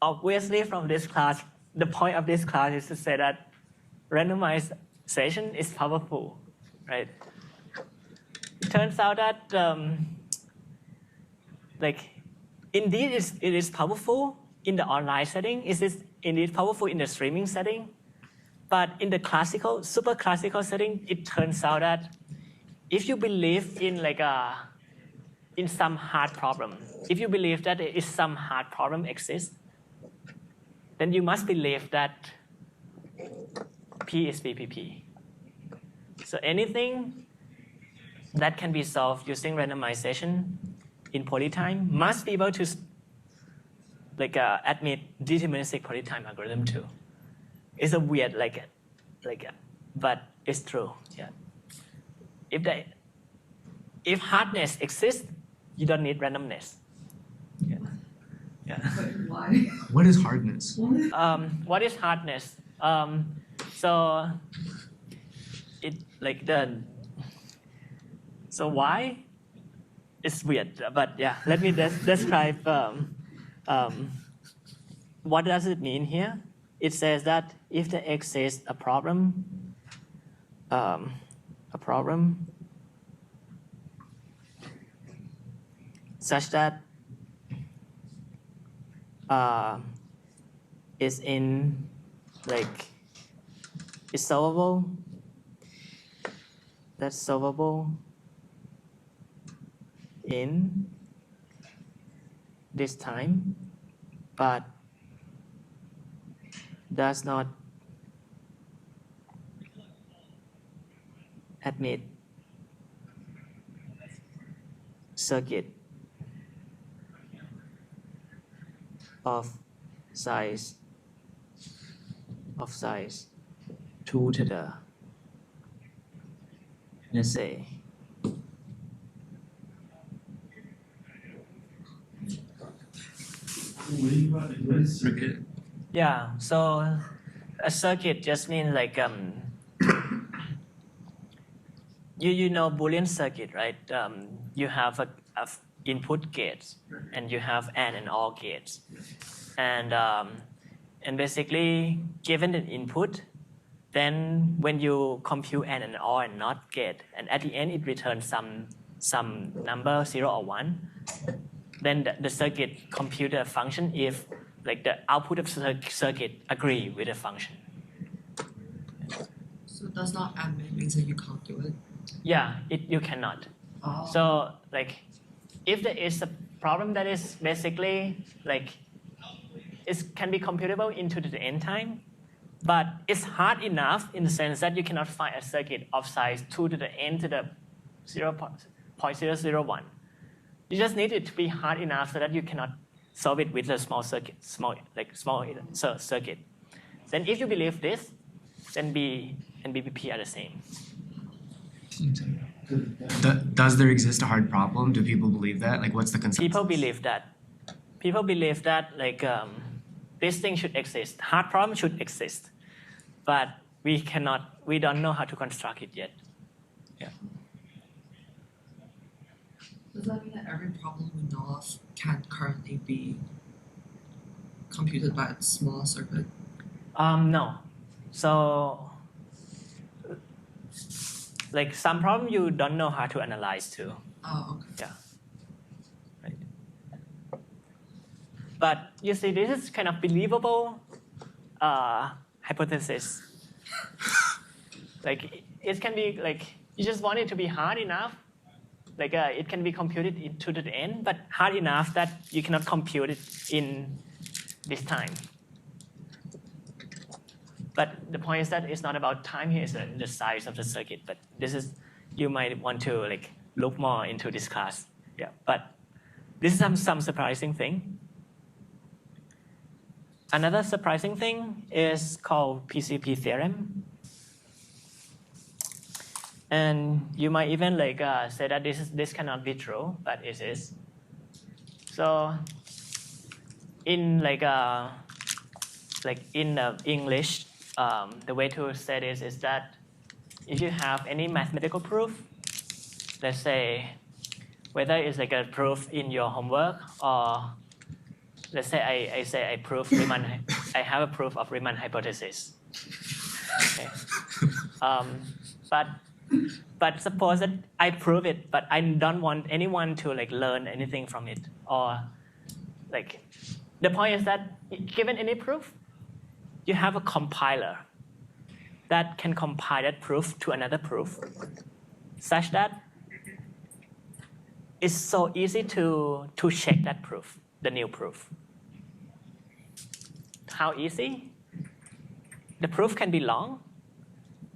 obviously from this class, the point of this class is to say that randomization is powerful, right? It turns out that like indeed it is powerful in the online setting. It is indeed powerful in the streaming setting, but in the classical, super classical setting, it turns out that if you believe in like in some hard problem, if you believe that there is some hard problem exists, then you must believe that P is BPP. So anything that can be solved using randomization in polytime must be able to like admit deterministic polytime algorithm too. It's a weird but it's true. Yeah. If hardness exists, you don't need randomness. Yeah. Yeah. But why? What is hardness? What is hardness? So it like so why? It's weird, but yeah. Let me describe. What does it mean here? It says that if there exists a problem such that is in like is solvable. That's solvable in this time, but does not admit circuit of size 2 to the, let's say, Circuit. yeah. So a circuit just means like you know Boolean circuit, right? You have a input gates, and you have and OR gates, and basically given an input, then when you compute and OR and NOT gate, and at the end it returns some number 0 or 1, then the circuit compute a function if like the output of circuit agree with the function. So does not and means that you can't do it. Yeah, you cannot. Oh. So like, if there is a problem that is basically like, it can be computable into the n time, but it's hard enough in the sense that you cannot find a circuit of size 2 to the n to the 0.001. You just need it to be hard enough so that you cannot solve it with a small circuit, small circuit. Then if you believe this, then B and BPP are the same. Does there exist a hard problem? Do people believe that? Like, what's the consensus? People believe that. People believe that like this thing should exist. Hard problem should exist, but we don't know how to construct it yet. Yeah. Does that mean that every problem we know of can currently be computed by a small circuit? No. So, like some problem you don't know how to analyze too. Oh, okay. Yeah. Right. But you see, this is kind of believable hypothesis. Like it can be like you just want it to be hard enough. Like it can be computed to the end, but hard enough that you cannot compute it in this time. But the point is that it's not about time here, it's the size of the circuit. But this is, you might want to like look more into this class. Yeah, but this is some surprising thing. Another surprising thing is called PCP theorem. And you might even like say that this cannot be true, but it is. So in like in English, the way to say this is that if you have any mathematical proof, let's say whether it's like a proof in your homework or let's say I prove Riemann, I have a proof of Riemann hypothesis. Okay. But suppose that I prove it, but I don't want anyone to like learn anything from it, or like the point is that given any proof, you have a compiler that can compile that proof to another proof, such that it's so easy to check that proof, the new proof. How easy? The proof can be long,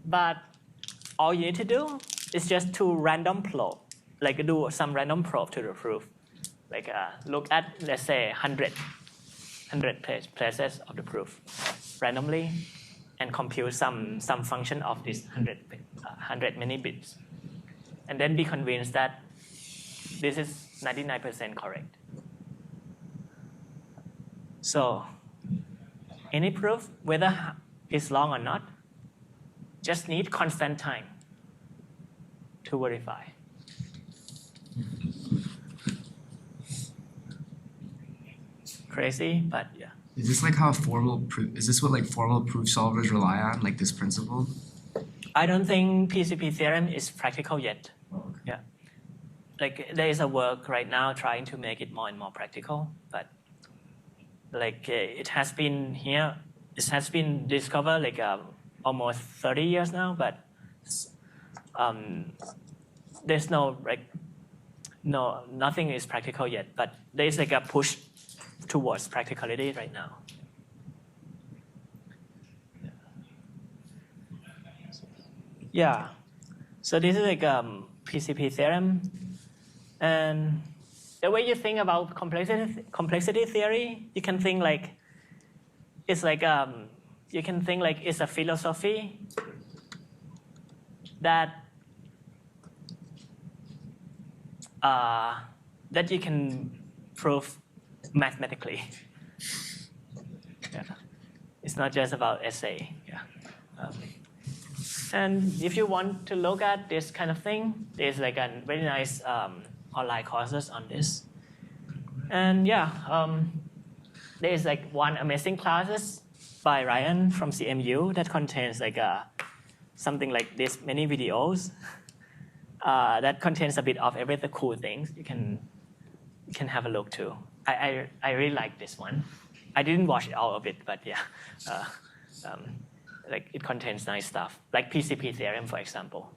but all you need to do is just to random probe, like do some random probe to the proof. Like look at, let's say, 100 places of the proof randomly and compute some function of this 100 many bits. And then be convinced that this is 99% correct. So any proof, whether it's long or not, just need constant time to verify. Crazy, but yeah. Is this like how formal proof? Is this what like formal proof solvers rely on, like this principle? I don't think PCP theorem is practical yet. Oh, okay. Yeah, like there is a work right now trying to make it more and more practical, but like it has been here. It has been discovered like almost 30 years now, but there's nothing is practical yet. But there's like a push towards practicality right now. Yeah, so this is like PCP theorem, and the way you think about complexity theory, you can think like it's like you can think like it's a philosophy that that you can prove mathematically. Yeah. It's not just about essay. Yeah. And if you want to look at this kind of thing, there's like a very nice online courses on this. And yeah, there is like one amazing classes by Ryan from CMU that contains like something like this many videos that contains a bit of every the cool things. You can have a look too. I really like this one. I didn't watch all of it, but yeah, like it contains nice stuff, like PCP theorem, for example.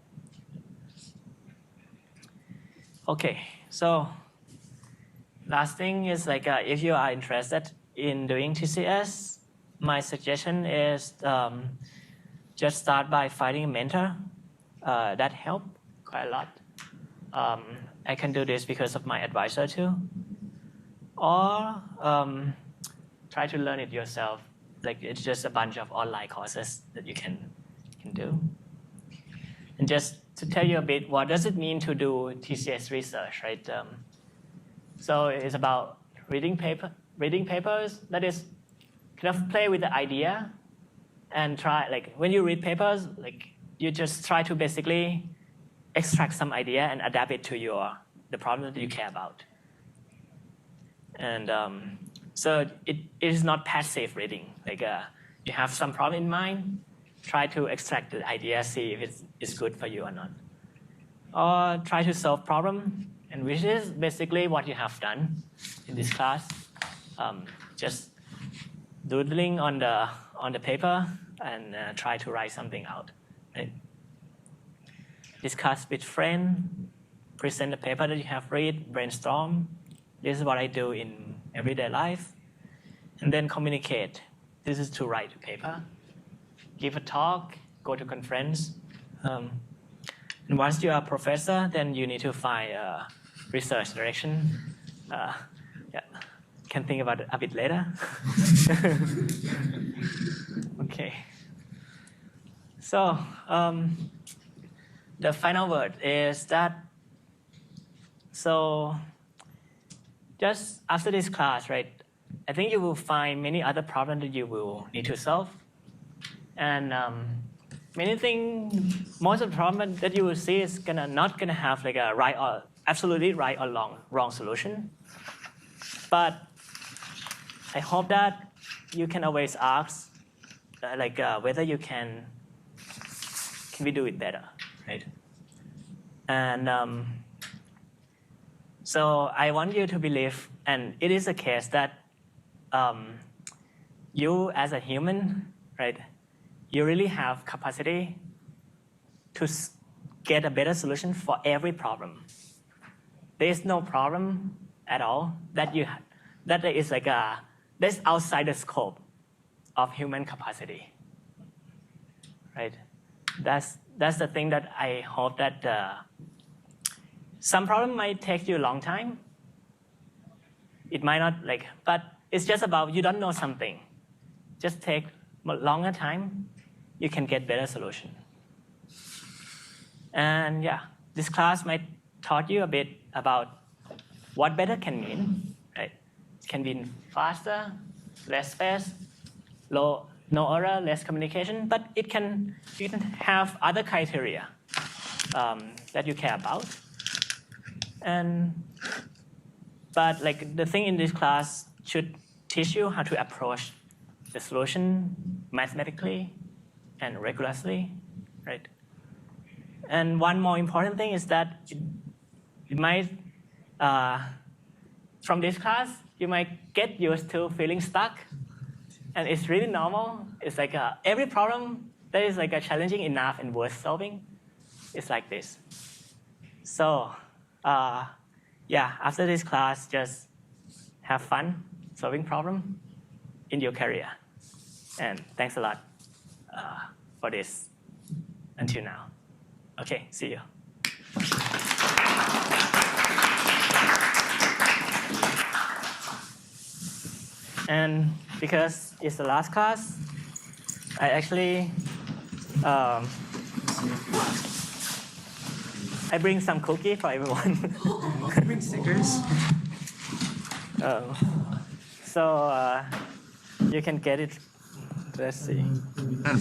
Okay, so last thing is like if you are interested in doing TCS, my suggestion is just start by finding a mentor. That helped quite a lot. I can do this because of my advisor too. Or try to learn it yourself. Like it's just a bunch of online courses that you can do. And just to tell you a bit, what does it mean to do TCS research, right? So it's about reading papers. That is, kind of play with the idea, and try like when you read papers, like you just try to basically extract some idea and adapt it to the problem that you care about. And so it is not passive reading. Like you have some problem in mind, try to extract the idea, see if it's good for you or not. Or try to solve problem, and which is basically what you have done in this class. Just doodling on the paper and try to write something out. Right? Discuss with friends, present the paper that you have read, brainstorm. This is what I do in everyday life. And then communicate. This is to write a paper. Give a talk, go to conference. And once you are a professor, then you need to find a research direction. Yeah, can think about it a bit later. Okay. So the final word is that, so just after this class, right, I think you will find many other problems that you will need to solve. And most of the problems that you will see is not gonna have like a right or absolutely right or wrong solution. But I hope that you can always ask whether you can we do it better, right? And so I want you to believe, and it is a case that you as a human, right, you really have capacity to get a better solution for every problem. There is no problem at all that is like that's outside the scope of human capacity, right? That's the thing that I hope that some problem might take you a long time. It might not but it's just about you don't know something. Just take a longer time, you can get better solution. And yeah, this class might taught you a bit about what better can mean, right? It can be faster, less space, no error, less communication, but you can have other criteria that you care about. But the thing in this class should teach you how to approach the solution mathematically and rigorously, right? And one more important thing is that you might, from this class, you might get used to feeling stuck. And it's really normal. It's like every problem that is challenging enough and worth solving is like this. So yeah, after this class, just have fun solving problem in your career. And thanks a lot for this until now. Okay, see you. And because it's the last class, I actually I bring some cookie for everyone. Bring stickers. So you can get it. Let's see. And we